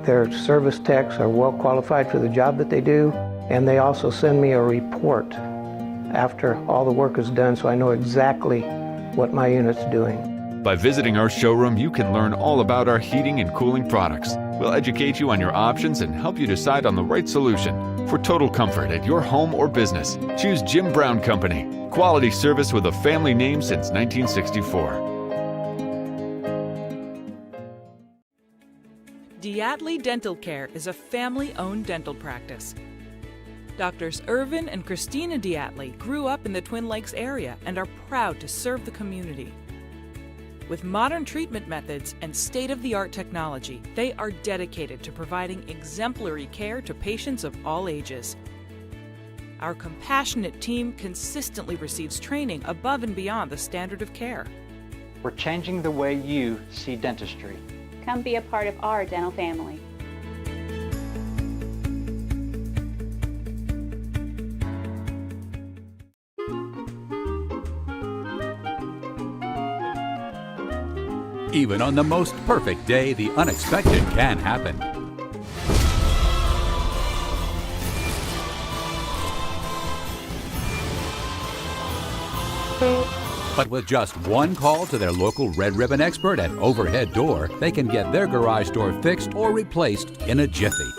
S11: Their service techs are well qualified for the job that they do, and they also send me a report after all the work is done so I know exactly what my unit's doing.
S10: By visiting our showroom, you can learn all about our heating and cooling products. We'll educate you on your options and help you decide on the right solution. For total comfort at your home or business, choose Jim Brown Company. Quality service with a family name since 1964.
S12: Diatley Dental Care is a family-owned dental practice. Doctors Irvin and Christina Diatley grew up in the Twin Lakes area and are proud to serve the community. With modern treatment methods and state-of-the-art technology, they are dedicated to providing exemplary care to patients of all ages. Our compassionate team consistently receives training above and beyond the standard of care.
S13: We're changing the way you see dentistry.
S14: Come be a part of our dental family.
S15: Even on the most perfect day, the unexpected can happen. But with just one call to their local Red Ribbon expert at Overhead Door, they can get their garage door fixed or replaced in a jiffy.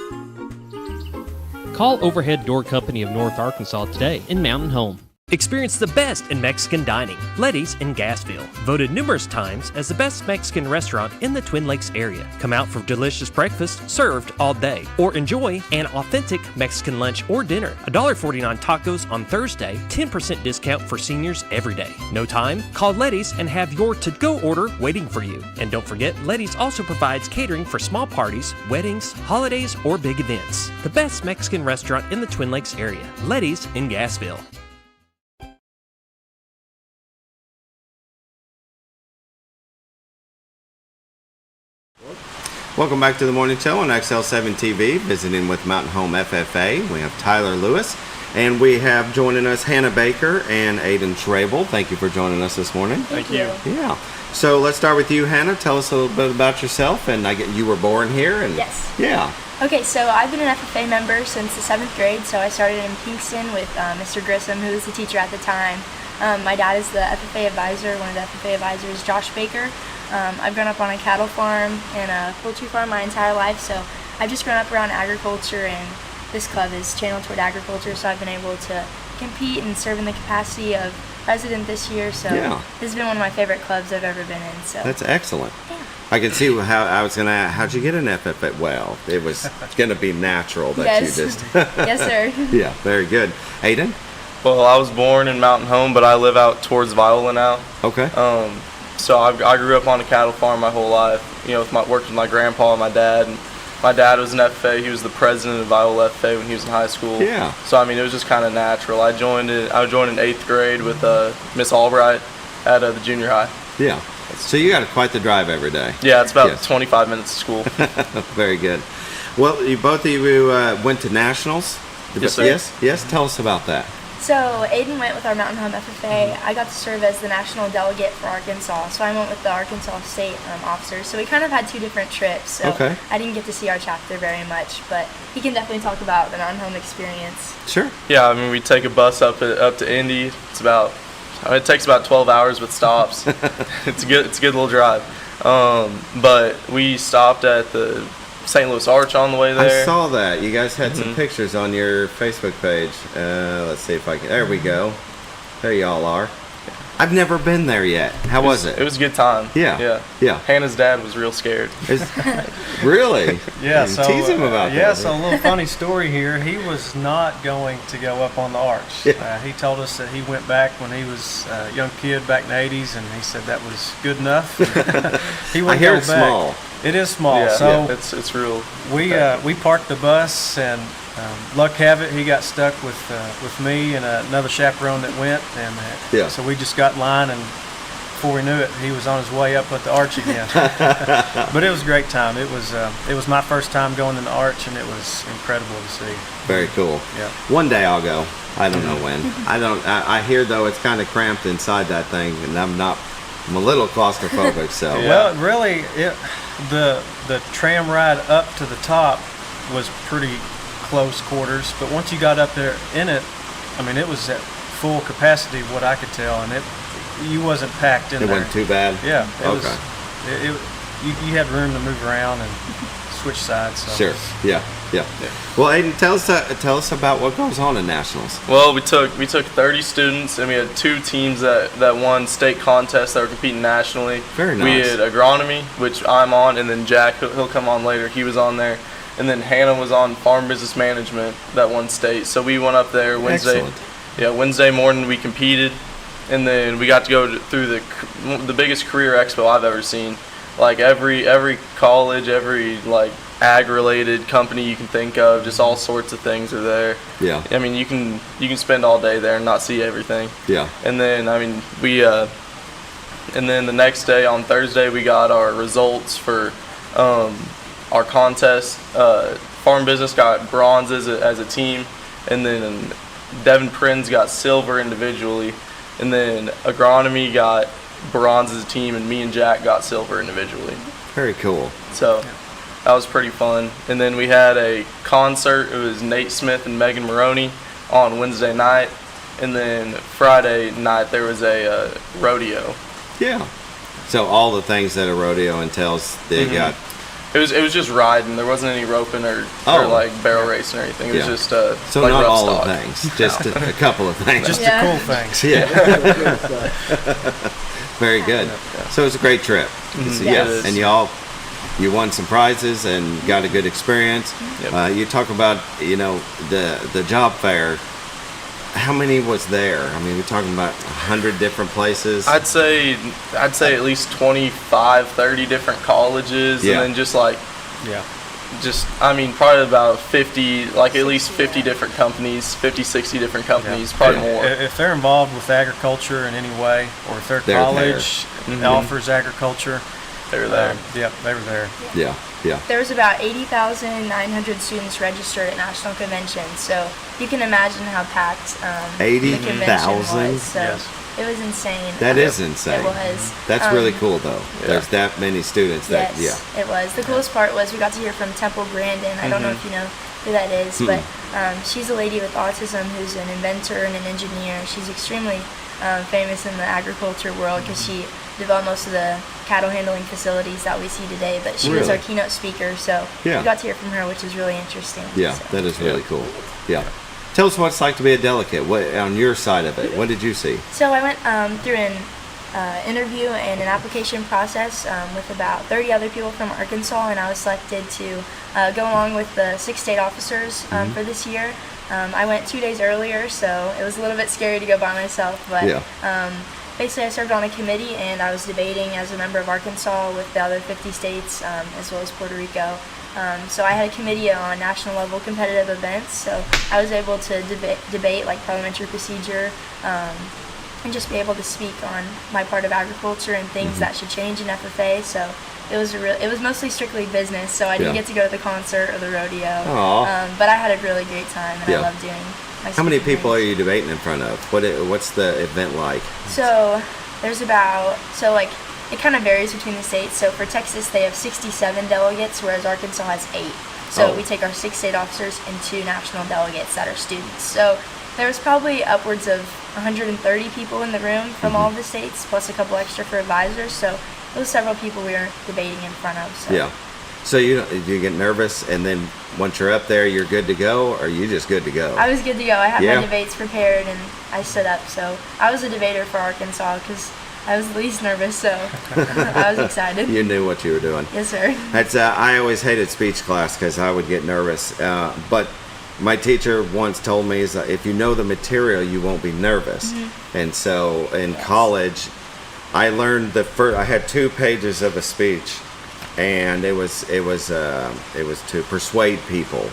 S1: Call Overhead Door Company of North Arkansas today in Mountain Home. Experience the best in Mexican dining. Letty's in Gassville. Voted numerous times as the best Mexican restaurant in the Twin Lakes area. Come out for delicious breakfast served all day. Or enjoy an authentic Mexican lunch or dinner. $1.49 tacos on Thursday. 10% discount for seniors every day. No time? Call Letty's and have your to-go order waiting for you. And don't forget, Letty's also provides catering for small parties, weddings, holidays, or big events. The best Mexican restaurant in the Twin Lakes area. Letty's in Gassville.
S2: Welcome back to the morning show on XL7-TV, visiting with Mountain Home FFA. We have Tyler Lewis, and we have joining us Hannah Baker and Aidan Shrable. Thank you for joining us this morning.
S9: Thank you.
S2: Yeah. So let's start with you, Hannah. Tell us a little bit about yourself, and I get you were born here. And
S16: yes.
S2: Yeah.
S16: Okay, so I've been an FFA member since the 7th grade. So I started in Kingston with Mr. Grissom, who was the teacher at the time. My dad is the FFA advisor, one of the FFA advisors, Josh Baker. I've grown up on a cattle farm and a poultry farm my entire life, so I've just grown up around agriculture, and this club is channeled toward agriculture, so I've been able to compete and serve in the capacity of president this year, so
S2: yeah.
S16: This has been one of my favorite clubs I've ever been in. So
S2: that's excellent.
S16: Yeah.
S2: I can see how I was going to ask, how'd you get an FFA? Well, it was going to be natural that
S16: yes.
S2: you just...
S16: Yes, sir.
S2: Yeah, very good. Aidan?
S17: Well, I was born in Mountain Home, but I live out towards Viola now.
S2: Okay.
S17: So I grew up on a cattle farm my whole life. You know, worked with my grandpa and my dad. And my dad was an FFA. He was the president of Viola FFA when he was in high school.
S2: Yeah.
S17: So I mean, it was just kind of natural. I joined in 8th grade with Miss Albright at the junior high.
S2: Yeah. So you got quite the drive every day.
S17: Yeah, it's about 25 minutes to school.
S2: Very good. Well, both of you went to nationals.
S17: Yes, sir.
S2: Yes. Tell us about that.
S16: So Aidan went with our Mountain Home FFA. I got to serve as the national delegate for Arkansas. So I went with the Arkansas State officers. So we kind of had two different trips. So
S2: okay.
S16: I didn't get to see our chapter very much, but he can definitely talk about the Mountain Home experience.
S2: Sure.
S17: Yeah, I mean, we take a bus up to Indy. It takes about 12 hours with stops. It's a good little drive. But we stopped at the St. Louis Arch on the way there.
S2: I saw that. You guys had some pictures on your Facebook page. Let's see if I can. There we go. There y'all are. I've never been there yet. How was it?
S17: It was a good time.
S2: Yeah.
S17: Hannah's dad was real scared.
S2: Really?
S9: Yeah.
S2: So tease him about that.
S9: Yeah. So a little funny story here. He was not going to go up on the arch.
S2: Yeah.
S9: He told us that he went back when he was a young kid back in the 80s, and he said that was good enough. He
S2: I hear it's small.
S9: It is small.
S17: Yeah,
S9: so
S17: it's real.
S9: We parked the bus, and luck have it, he got stuck with me and another chaperone that went, and so we just got in line, and before we knew it, he was on his way up at the arch again. But it was a great time. It was my first time going in the arch, and it was incredible to see.
S2: Very cool.
S9: Yeah.
S2: One day I'll go. I don't know when. I hear though it's kind of cramped inside that thing, and I'm a little claustrophobic. So
S9: well, really, the tram ride up to the top was pretty close quarters, but once you got up there in it, I mean, it was at full capacity, what I could tell, and you wasn't packed in there.
S2: It wasn't too bad?
S9: Yeah.
S2: Okay.
S9: You had room to move around and switch sides. So.
S2: Sure. Yeah. Well, Aidan, tell us about what goes on in nationals.
S17: Well, we took 30 students, and we had 2 teams that won state contests that were competing nationally.
S2: Very nice.
S17: We had agronomy, which I'm on, and then Jack, he'll come on later. He was on there, and then Hannah was on farm business management that won state. So we went up there Wednesday.
S2: Excellent.
S17: Yeah, Wednesday morning we competed, and then we got to go through the biggest career expo I've ever seen. Like every college, every like ag-related company you can think of, just all sorts of things are there.
S2: Yeah.
S17: I mean, you can spend all day there and not see everything.
S2: Yeah.
S17: And then and then the next day on Thursday we got our results for our contest. Farm business got bronze as a team, and then Devin Prinz got silver individually, and then agronomy got bronze as a team, and me and Jack got silver individually.
S2: Very cool.
S17: So that was pretty fun. And then we had a concert. It was Nate Smith and Megan Maroney on Wednesday night, and then Friday night there was a rodeo.
S2: Yeah. So all the things that a rodeo entails, they got.
S17: It was just riding. There wasn't any roping or like barrel racing or anything. It was just
S2: so
S17: like
S2: not
S17: rough
S2: all
S17: stock.
S2: the things, just a couple of things.
S9: Just the cool things.
S2: Yeah. Very good. So it was a great trip.
S17: Yeah.
S2: And you won some prizes and got a good experience.
S17: Yep.
S2: You talk about the job fair. How many was there? I mean, we're talking about 100 different places.
S17: I'd say at least 25, 30 different colleges, and then just probably about 50, like at least 50 different companies, 50, 60 different companies, probably more.
S9: If they're involved with agriculture in any way, or if their college offers agriculture,
S17: they were there.
S9: They were there.
S2: Yeah.
S16: There was about 80,900 students registered at National Convention, so you can imagine how packed the convention was. So it was insane.
S2: That is insane.
S16: It was.
S2: That's really cool, though. There's that many students.
S16: Yes, it was. The coolest part was we got to hear from Temple Grandin. I don't know if you know who that is, but she's a lady with autism who's an inventor and an engineer. She's extremely famous in the agriculture world because she developed most of the cattle handling facilities that we see today, but she was our keynote speaker, so we got to hear from her, which is really interesting.
S2: That is really cool. Tell us what it's like to be a delegate. What on your side of it? What did you see?
S16: So I went through an interview and an application process with about 30 other people from Arkansas, and I was selected to go along with the 6 state officers for this year. I went 2 days earlier, so it was a little bit scary to go by myself, but basically I served on a committee, and I was debating as a member of Arkansas with the other 50 states as well as Puerto Rico. So I had a committee on national level competitive events, so I was able to debate like parliamentary procedure and just be able to speak on my part of agriculture and things that should change in FFA. So it was mostly strically business, so I didn't get to go to the concert or the rodeo. But I had a really great time, and I loved doing my
S2: How many
S16: speaking
S2: people
S16: things.
S2: are you debating in front of? What's the event like?
S16: So there's it kind of varies between the states. So for Texas, they have 67 delegates, whereas Arkansas has 8. So we take our 6 state officers and 2 national delegates that are students. So there was probably upwards of 130 people in the room from all of the states, plus a couple extra for advisors. So it was several people we were debating in front of. So.
S2: So you get nervous, and then once you're up there, you're good to go, or are you just good to go?
S16: I was good to go. I had my debates prepared, and I stood up. So I was a debater for Arkansas because I was the least nervous, so I was excited.
S2: You knew what you were doing.
S16: Yes, sir.
S2: That's I always hated speech class because I would get nervous. But my teacher once told me is if you know the material, you won't be nervous. And so in college, I learned I had 2 pages of a speech, and it was to persuade people,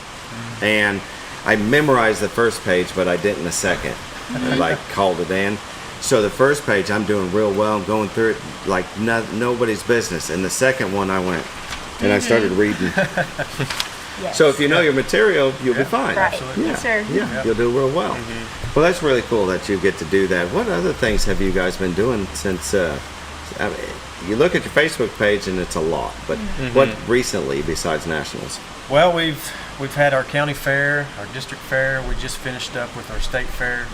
S2: and I memorized the first page, but I didn't the second. I like called it in. So the first page I'm doing real well. I'm going through it like nobody's business, and the second one I went and I started reading.
S16: Yes.
S2: So if you know your material, you'll be fine.
S16: Right.
S2: Yeah.
S16: Yes, sir.
S2: Yeah, you'll do real well. Well, that's really cool that you get to do that. What other things have you guys been doing since? I mean, you look at your Facebook page and it's a lot, but what recently besides nationals?
S9: Well, we've had our county fair, our district fair. We just finished up with our state fair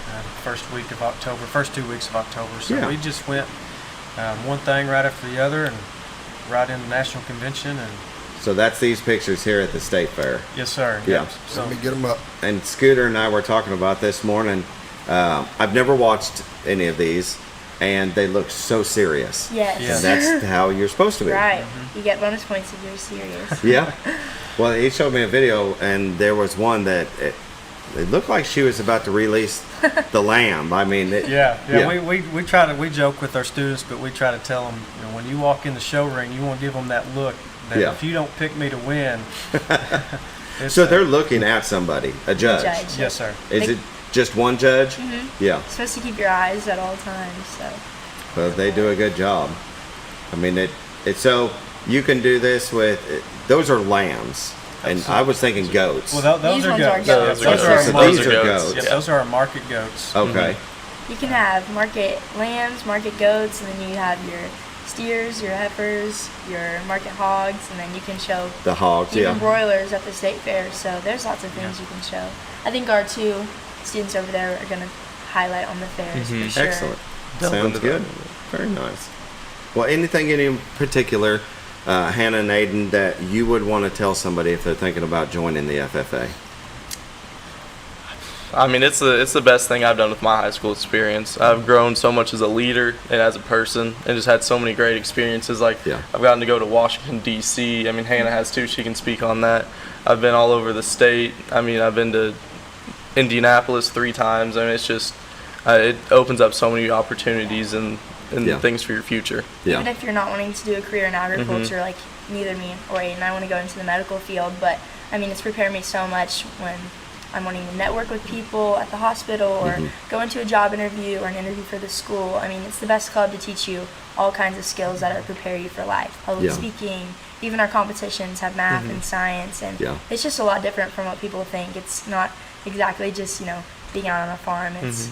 S9: first 2 weeks of October. So we just went one thing right after the other and right in the national convention. And
S2: so that's these pictures here at the state fair.
S9: Yes, sir.
S2: Yeah.
S9: So
S3: Let me get them up.
S2: And Scooter and I were talking about this morning. I've never watched any of these, and they look so serious.
S16: Yes.
S2: And that's how you're supposed to be.
S16: Right. You get bonus points if you're serious.
S2: Yeah. Well, he showed me a video, and there was one that it looked like she was about to release the lamb. I mean,
S9: we joke with our students, but we try to tell them, when you walk in the show ring, you want to give them that look that if you don't pick me to win.
S2: So they're looking at somebody, a judge.
S9: Yes, sir.
S2: Is it just one judge? Yeah.
S16: You're supposed to keep your eyes at all times. So.
S2: Well, they do a good job. I mean, it's so you can do this with. Those are lambs, and I was thinking goats.
S9: Well, those are goats.
S16: Those
S9: are
S2: goats.
S9: Yeah, those are our market goats.
S2: Okay.
S16: You can have market lambs, market goats, and then you have your steers, your heifers, your market hogs, and then you can show
S2: the hogs,
S16: even broilers at the state fair. So there's lots of things you can show. I think our 2 students over there are going to highlight on the fairs for sure.
S2: Excellent. Sounds good. Very nice. Well, anything in particular, Hannah and Aidan, that you would want to tell somebody if they're thinking about joining the FFA?
S17: I mean, it's the best thing I've done with my high school experience. I've grown so much as a leader and as a person, and just had so many great experiences. Like, I've gotten to go to Washington, D.C. I mean, Hannah has too. She can speak on that. I've been all over the state. I mean, I've been to Indianapolis 3 times. I mean, it's just, it opens up so many opportunities and things for your future.
S16: Even if you're not wanting to do a career in agriculture, like neither me or Aidan, I want to go into the medical field, but I mean, it's prepared me so much when I'm wanting to network with people at the hospital or go into a job interview or an interview for the school. I mean, it's the best club to teach you all kinds of skills that are prepare you for life. Public speaking, even our competitions have math and science, and it's just a lot different from what people think. It's not exactly just, being out on a farm. It's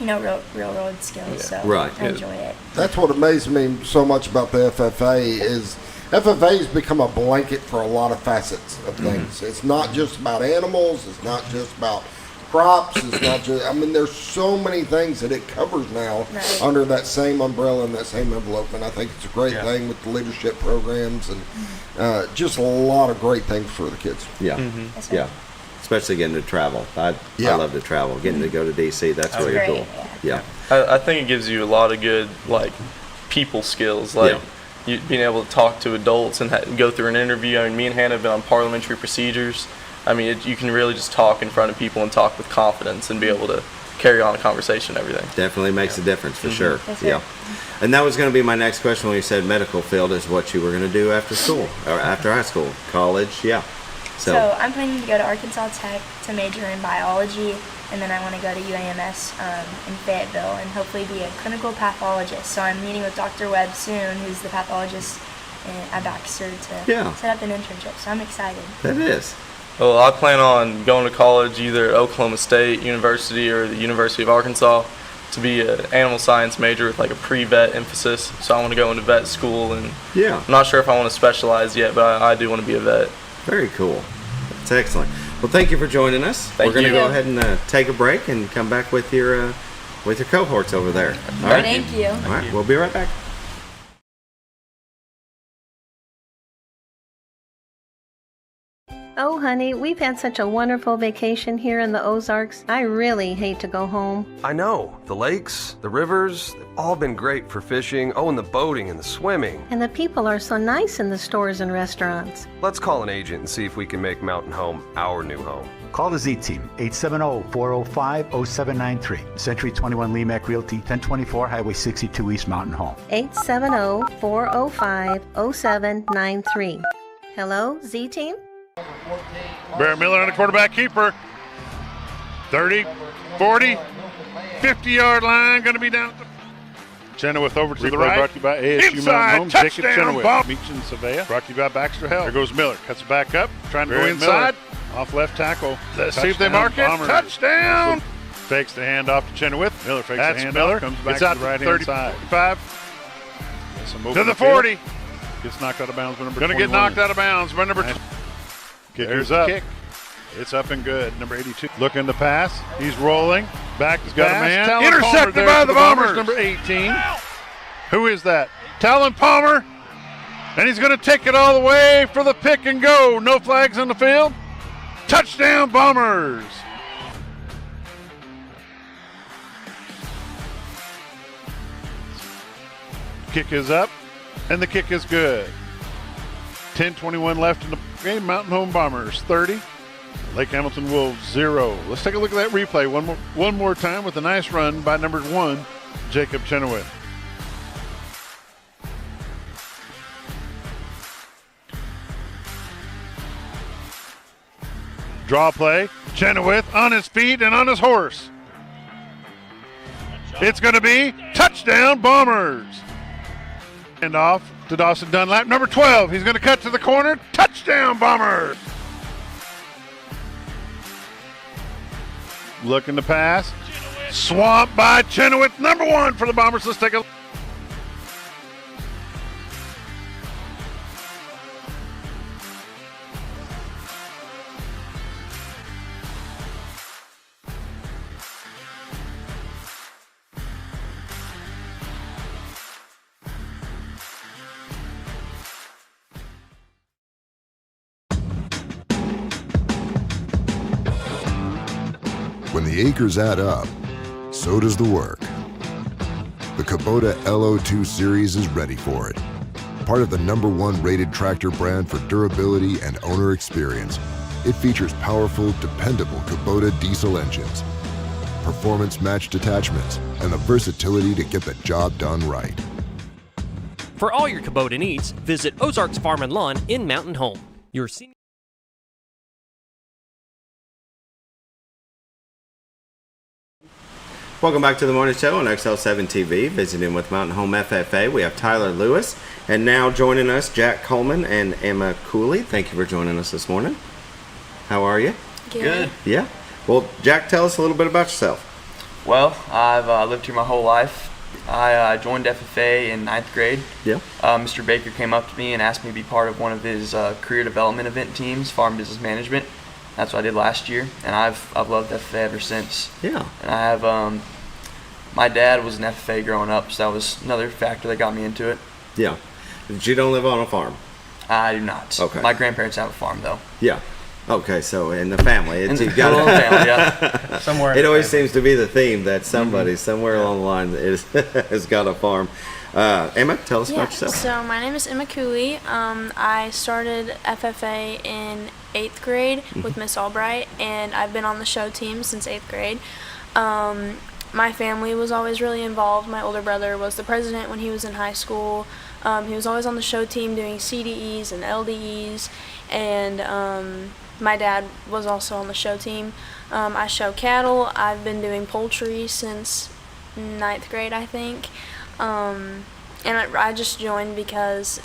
S16: real world skills. So I enjoy it.
S3: That's what amazed me so much about the FFA is FFA has become a blanket for a lot of facets of things. It's not just about animals. It's not just about crops. It's not just, I mean, there's so many things that it covers now under that same umbrella and that same envelope. And I think it's a great thing with the leadership programs and just a lot of great things for the kids.
S2: Yeah. Especially getting to travel. I love to travel. Getting to go to D.C., that's really cool. Yeah.
S17: I think it gives you a lot of good, people skills. Being able to talk to adults and go through an interview. I mean, me and Hannah have been on parliamentary procedures. I mean, you can really just talk in front of people and talk with confidence and be able to carry on a conversation and everything.
S2: Definitely makes a difference for sure. Yeah. And that was going to be my next question when you said medical field is what you were going to do after school or after high school, college. Yeah.
S16: So I'm planning to go to Arkansas Tech to major in biology, and then I want to go to UAMS in Fayetteville and hopefully be a clinical pathologist. So I'm meeting with Dr. Webb soon, who's the pathologist at Baxter, to set up an internship. So I'm excited.
S2: That is.
S17: Well, I plan on going to college either at Oklahoma State University or the University of Arkansas to be an animal science major with a pre-vet emphasis. So I want to go into vet school, and I'm not sure if I want to specialize yet, but I do want to be a vet.
S2: Very cool. That's excellent. Well, thank you for joining us. We're going to go ahead and take a break and come back with your cohorts over there. All right.
S16: Thank you.
S2: All right. We'll be right back.
S18: Oh, honey, we've had such a wonderful vacation here in the Ozarks. I really hate to go home.
S19: I know. The lakes, the rivers, they've all been great for fishing. Oh, and the boating and the swimming.
S18: And the people are so nice in the stores and restaurants.
S19: Let's call an agent and see if we can make Mountain Home our new home.
S8: Call the Z-Team, 870-405-0793. Century 21 Lemac Realty, 1024 Highway 62 East Mountain Home.
S18: 870-405-0793. Hello, Z-Team?
S20: Bear Miller on the quarterback keeper. 30, 40, 50-yard line. Going to be down. Chenoweth over to the right. Brought to you by ASU Mountain Home. Jacob Chenoweth. Meach and Savea. Brought to you by Baxter Health. There goes Miller. Cuts it back up. Trying to go inside. Miller. Off left tackle. Let's see if they mark it. Bombers. Touchdown. Fakes the handoff to Chenoweth. Miller fakes the handoff. Miller. Comes back to the right-hand side. 35. To the 40. Gets knocked out of bounds by number 21. Going to get knocked out of bounds by number 2. Kicker's up. Kick. It's up and good. Number 82. Looking to pass. He's rolling. Back. He's got a man. Talon intercepted by the Bombers. Number 18. Who is that? Talon Palmer. And he's going to take it all the way for the pick and go. No flags on the field. Touchdown Bombers. Kick is up. And the kick is good. 10:21 left in the game. Mountain Home Bombers 30. Lake Hamilton Wolves 0. Let's take a look at that replay one more time with a nice run by number 1, Jacob Chenoweth. Draw play. Chenoweth on his feet and on his horse. It's going to be touchdown Bombers. And off to Dawson Dunlap. Number 12. He's going to cut to the corner. Touchdown Bombers. Looking to pass. Swamped by Chenoweth. Number 1 for the Bombers. Let's take a look.
S5: When the acres add up, so does the work. The Kubota LO2 Series is ready for it. Part of the #1 rated tractor brand for durability and owner experience, it features powerful, dependable Kubota diesel engines, performance-matched attachments, and the versatility to get the job done right.
S1: For all your Kubota needs, visit Ozarks Farm and Lawn in Mountain Home. Your senior
S2: Welcome back to the morning show on XL7-TV. Visiting with Mountain Home FFA, we have Tyler Lewis, and now joining us, Jack Coleman and Emma Cooley. Thank you for joining us this morning. How are you?
S21: Good.
S2: Yeah. Well, Jack, tell us a little bit about yourself.
S21: Well, I've lived here my whole life. I joined FFA in 9th grade.
S2: Yeah.
S21: Mr. Baker came up to me and asked me to be part of one of his career development event teams, Farm Business Management. That's what I did last year, and I've loved FFA ever since.
S2: Yeah.
S21: And I have my dad was an FFA growing up, so that was another factor that got me into it.
S2: Yeah. But you don't live on a farm?
S21: I do not.
S2: Okay.
S21: My grandparents have a farm, though.
S2: Yeah. Okay, so in the family. You've got
S21: a family, yeah.
S2: Somewhere. It always seems to be the theme that somebody somewhere along the line has got a farm. Emma, tell us about yourself.
S22: So my name is Emma Cooley. I started FFA in 8th grade with Miss Albright, and I've been on the show team since 8th grade. My family was always really involved. My older brother was the president when he was in high school. He was always on the show team doing CDEs and LDEs, and my dad was also on the show team. I show cattle. I've been doing poultry since 9th grade, I think. And I just joined because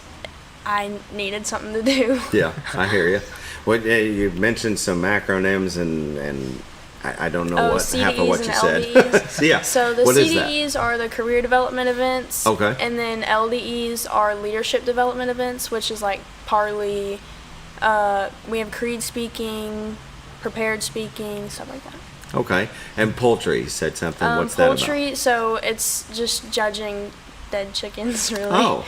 S22: I needed something to do.
S2: Yeah, I hear you. Well, you mentioned some acronyms, and I don't know half of what you said. Yeah.
S22: So the
S2: what
S22: CDEs are the career development events.
S2: Okay.
S22: And then LDEs are leadership development events, which is like Parley. We have creed speaking, prepared speaking, stuff like that.
S2: Okay. And poultry, you said something. What's that about?
S22: Poultry, so it's just judging dead chickens, really.
S2: Oh.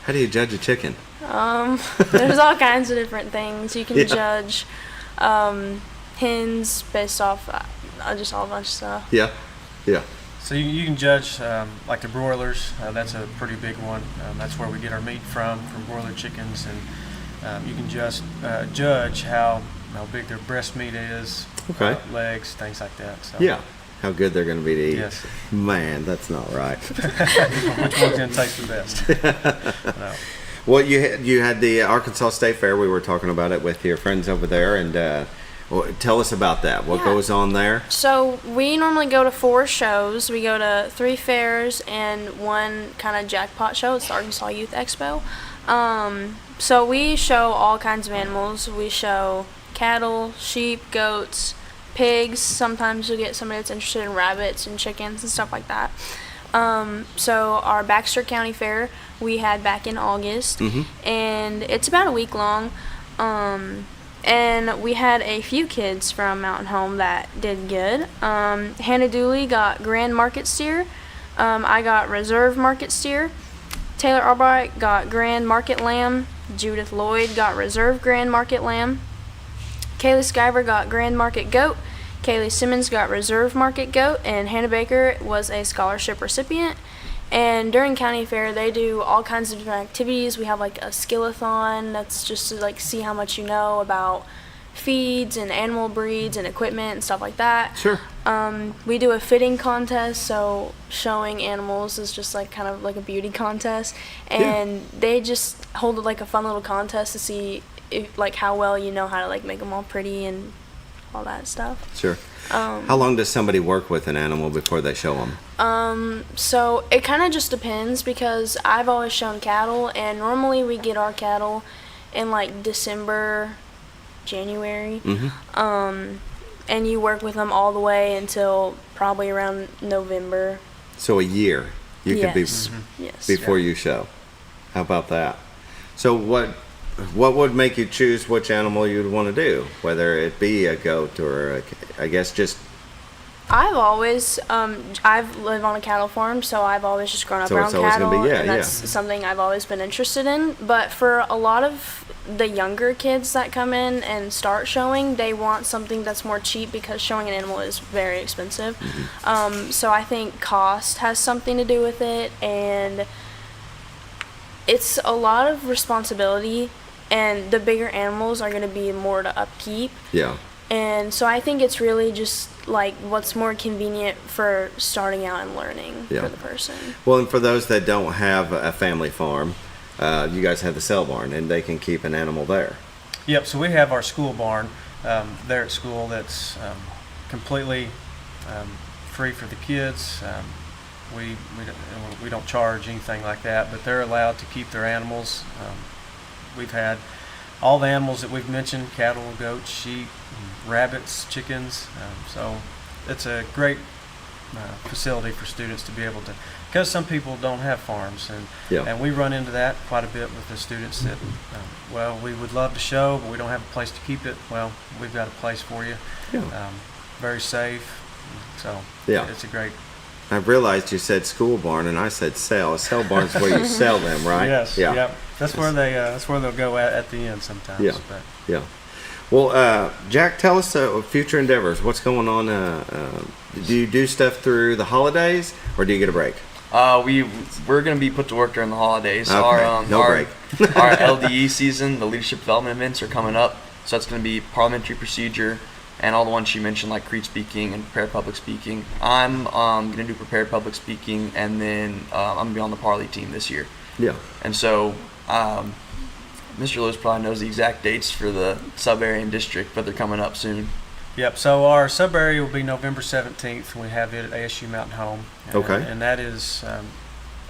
S2: How do you judge a chicken?
S22: There's all kinds of different things. You can judge hens based off just all a bunch of stuff.
S2: Yeah, yeah.
S9: So you can judge like the broilers. That's a pretty big one. That's where we get our meat from broiler chickens, and you can just judge how big their breast meat is,
S2: Okay.
S9: Legs, things like that. So.
S2: Yeah, how good they're going to be to eat.
S9: Yes.
S2: Man, that's not right.
S9: Which one's going to taste the best? No.
S2: Well, you had the Arkansas State Fair. We were talking about it with your friends over there, and tell us about that. What goes on there?
S22: So we normally go to 4 shows. We go to 3 fairs and 1 kind of jackpot show. It's the Arkansas Youth Expo. So we show all kinds of animals. We show cattle, sheep, goats, pigs. Sometimes you'll get somebody that's interested in rabbits and chickens and stuff like that. So our Baxter County Fair we had back in August, and it's about a week long. And we had a few kids from Mountain Home that did good. Hannah Dooley got Grand Market Steer. I got Reserve Market Steer. Taylor Albright got Grand Market Lamb. Judith Lloyd got Reserve Grand Market Lamb. Kaylee Skyver got Grand Market Goat. Kaylee Simmons got Reserve Market Goat. And Hannah Baker was a scholarship recipient. And during County Fair, they do all kinds of different activities. We have like a skill-a-thon that's just to like see how much you know about feeds and animal breeds and equipment and stuff like that.
S2: Sure.
S22: We do a fitting contest, so showing animals is just like kind of like a beauty contest. And they just hold like a fun little contest to see if, like how well you know how to like make them all pretty and all that stuff.
S2: Sure. How long does somebody work with an animal before they show them?
S22: So it kind of just depends, because I've always shown cattle, and normally we get our cattle in like December, January. And you work with them all the way until probably around November.
S2: So a year you could be
S22: Yes.
S2: before you show. How about that? So what would make you choose which animal you'd want to do, whether it be a goat or I guess just...
S22: I've always, I've lived on a cattle farm, so I've always just grown up around cattle, and that's something I've always been interested in. But for a lot of the younger kids that come in and start showing, they want something that's more cheap, because showing an animal is very expensive. So I think cost has something to do with it, and it's a lot of responsibility. And the bigger animals are going to be more to upkeep.
S2: Yeah.
S22: And so I think it's really just like what's more convenient for starting out and learning for the person.
S2: Well, and for those that don't have a family farm, you guys have the sale barn, and they can keep an animal there.
S9: Yep. So we have our school barn there at school that's completely free for the kids. We don't charge anything like that, but they're allowed to keep their animals. We've had all the animals that we've mentioned: cattle, goats, sheep, rabbits, chickens. So it's a great facility for students to be able to, because some people don't have farms, and we run into that quite a bit with the students that, well, we would love to show, but we don't have a place to keep it. Well, we've got a place for you. Very safe. So it's a great...
S2: I realized you said school barn, and I said sale. A sale barn's where you sell them, right?
S9: Yes. Yeah. Yep. That's where they'll go at the end sometimes.
S2: Yeah.
S9: But.
S2: Yeah. Well, Jack, tell us future endeavors. What's going on? Do you do stuff through the holidays, or do you get a break?
S21: We're going to be put to work during the holidays.
S2: Okay. No break.
S21: Our LDE season, the leadership development events, are coming up. So that's going to be parliamentary procedure, and all the ones she mentioned, like Creed speaking and prepared public speaking. I'm going to do prepared public speaking, and then I'm going to be on the Parley team this year.
S2: Yeah.
S21: And so Mr. Lewis probably knows the exact dates for the sub-area and district, but they're coming up soon.
S9: Yep, so our sub-area will be November 17th. We have it at ASU Mountain Home. And that is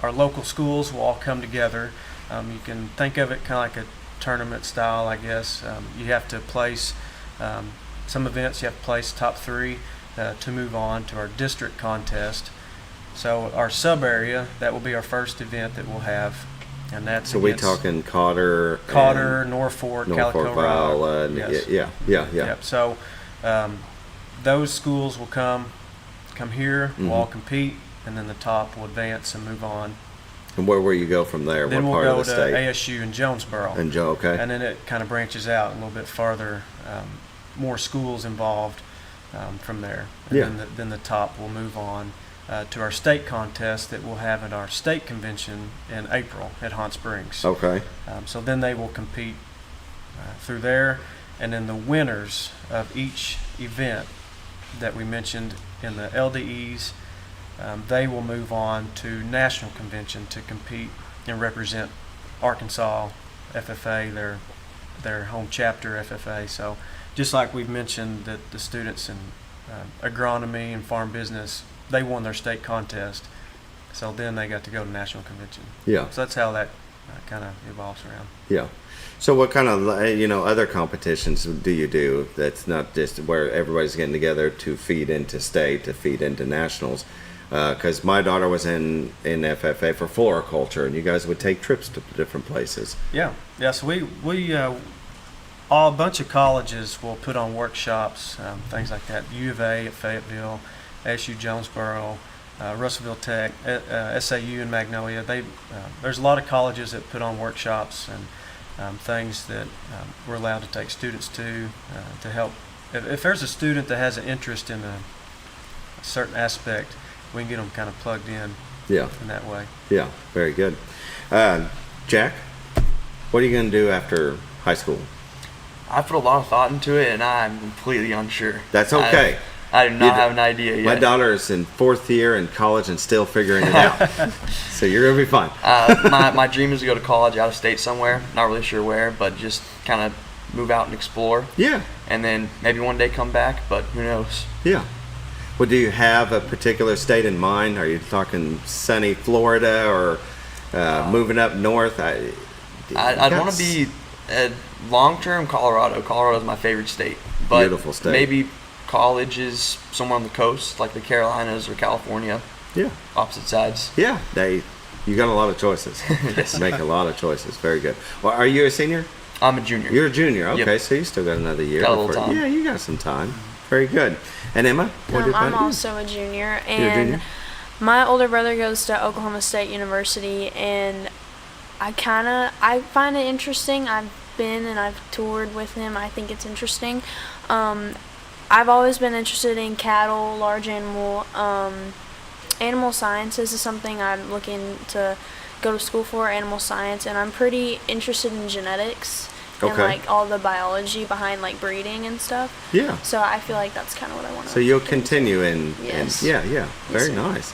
S9: our local schools will all come together. You can think of it kind of like a tournament style, I guess. You have to place... some events you have to place top 3 to move on to our district contest. So our sub-area, that will be our first event that we'll have, and that's
S2: so we're talking Cotter,
S9: Norfolk, Calico
S2: Viola,
S9: Rock. Yes.
S2: Yeah.
S9: Yep. So those schools will come here, we'll all compete, and then the top will advance and move on.
S2: And where will you go from there?
S9: Then
S2: what
S9: we'll
S2: part
S9: go
S2: of the
S9: to
S2: state?
S9: ASU in Jonesboro.
S2: Okay.
S9: And then it kind of branches out a little bit farther more schools involved from there. And
S2: Yeah.
S9: then the top will move on to our state contest that we'll have at our state convention in April at Hot Springs.
S2: Okay.
S9: So then they will compete through there, and then the winners of each event that we mentioned in the LDEs, they will move on to national convention to compete and represent Arkansas FFA, their home chapter FFA. So just like we've mentioned that the students in agronomy and farm business, they won their state contest, so then they got to go to national convention.
S2: Yeah.
S9: So that's how that kind of evolves around.
S2: Yeah. So what kind of other competitions do you do that's not just where everybody's getting together to feed into state, to feed into nationals? Because my daughter was in FFA for floriculture, and you guys would take trips to different places.
S9: Yeah. So we a bunch of colleges will put on workshops, things like that. U of A at Fayetteville, SU Jonesboro, Russellville Tech, SAU in Magnolia. There's a lot of colleges that put on workshops and things that we're allowed to take students to help. If there's a student that has an interest in a certain aspect, we can get them kind of plugged in.
S2: Yeah.
S9: In that way.
S2: Yeah. Very good. Jack, what are you going to do after high school?
S21: I put a lot of thought into it, and I'm completely unsure.
S2: That's okay.
S21: I do not have an idea yet.
S2: My daughter is in 4th year in college and still figuring it out. So you're going to be fine.
S21: My dream is to go to college out of state somewhere. Not really sure where, but just kind of move out and explore.
S2: Yeah.
S21: And then maybe one day come back, but who knows?
S2: Yeah. Well, do you have a particular state in mind? Are you talking sunny Florida or moving up north?
S21: I'd want to be long-term Colorado. Colorado is my favorite state. But
S2: beautiful state.
S21: Maybe college is somewhere on the coast, like the Carolinas or California.
S2: Yeah.
S21: Opposite sides.
S2: Yeah. You got a lot of choices.
S21: Yes.
S2: Make a lot of choices. Very good. Well, are you a senior?
S21: I'm a junior.
S2: You're a junior. Okay,
S21: Yep.
S2: so you still got another year.
S21: Got a little time.
S2: Yeah, you got some time. Very good. And Emma?
S22: I'm also a junior,
S2: You're a
S22: and
S2: junior?
S22: my older brother goes to Oklahoma State University, and I find it interesting. I've been and I've toured with him. I think it's interesting. I've always been interested in cattle, large animal. Animal sciences is something I'm looking to go to school for, animal science, and I'm pretty interested in genetics. And
S2: Okay.
S22: like all the biology behind like breeding and stuff.
S2: Yeah.
S22: So I feel like that's kind of what I want to.
S2: So you'll continue in.
S22: Yes.
S2: Yeah. Very nice.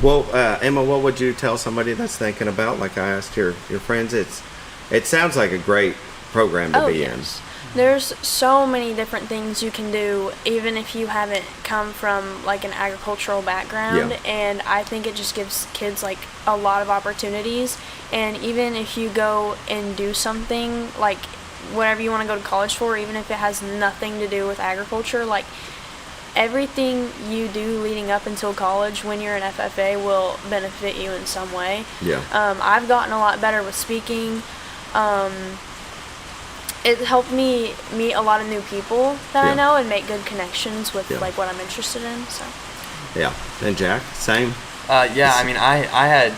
S2: Well, Emma, what would you tell somebody that's thinking about, like I asked your friends, it sounds like a great program to be in.
S22: There's so many different things you can do, even if you haven't come from like an agricultural background.
S2: Yeah.
S22: And I think it just gives kids like a lot of opportunities. And even if you go and do something like whatever you want to go to college for, even if it has nothing to do with agriculture, like everything you do leading up until college when you're in FFA will benefit you in some way.
S2: Yeah.
S22: I've gotten a lot better with speaking. It helped me meet a lot of new people that I know and make good connections with like what I'm interested in. So.
S2: Yeah. And Jack, same?
S21: Yeah, I mean, I had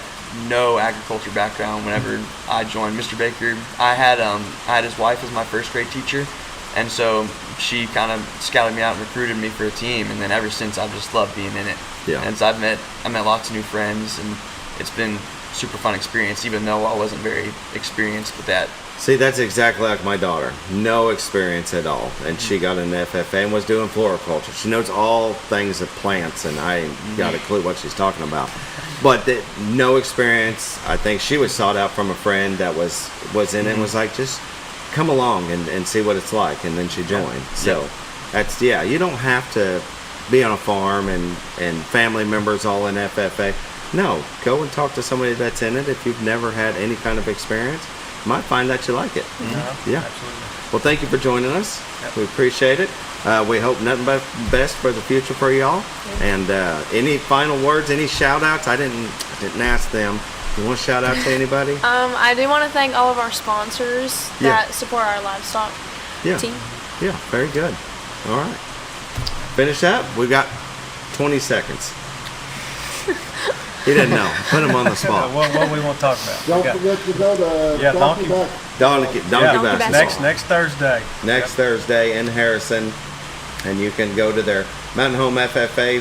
S21: no agriculture background whenever I joined Mr. Baker. I had his wife as my first grade teacher, and so she kind of scouted me out and recruited me for a team, and then ever since I've just loved being in it.
S2: Yeah.
S21: And so I met lots of new friends, and it's been a super fun experience, even though I wasn't very experienced with that.
S2: See, that's exactly like my daughter. No experience at all. And she got an FFA and was doing floriculture. She knows all things of plants, and I ain't got a clue what she's talking about. But no experience. I think she was sought out from a friend that was in it and was like, just come along and see what it's like. And then she joined. So that's, you don't have to be on a farm and family members all in FFA. No, go and talk to somebody that's in it if you've never had any kind of experience. You might find that you like it. Yeah.
S9: Absolutely.
S2: Well, thank you for joining us. Yep. We appreciate it. We hope nothing but best for the future for y'all. And any final words, any shout outs? I didn't ask them. You want to shout out to anybody?
S22: I do want to thank all of our sponsors that support our livestock team.
S2: Yeah, very good. All right. Finish up. We've got 20 seconds. He didn't know. Put him on the spot.
S9: What we want to talk about.
S3: Don't forget to go to
S9: Donkey
S2: Donkey basketball.
S9: Next Thursday.
S2: Next Thursday in Harrison. And you can go to their Mountain Home FFA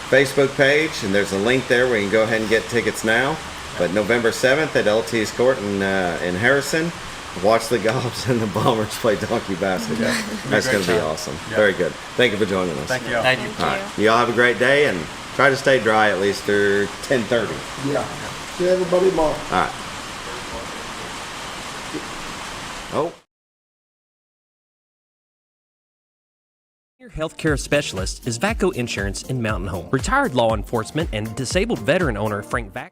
S2: Facebook page, and there's a link there where you can go ahead and get tickets now. But November 7th at LT's Court in Harrison, watch the Gobs and the Bombers play donkey basketball. That's going to be awesome.
S9: Yep.
S2: Very good. Thank you for joining us.
S9: Thank you.
S21: Thank you.
S2: All right. You all have a great day, and try to stay dry at least through 10:30.
S3: Yeah. See everybody tomorrow.
S2: All right. Oh.
S1: Your healthcare specialist is VACO Insurance in Mountain Home. Retired law enforcement and disabled veteran owner Frank Vacco.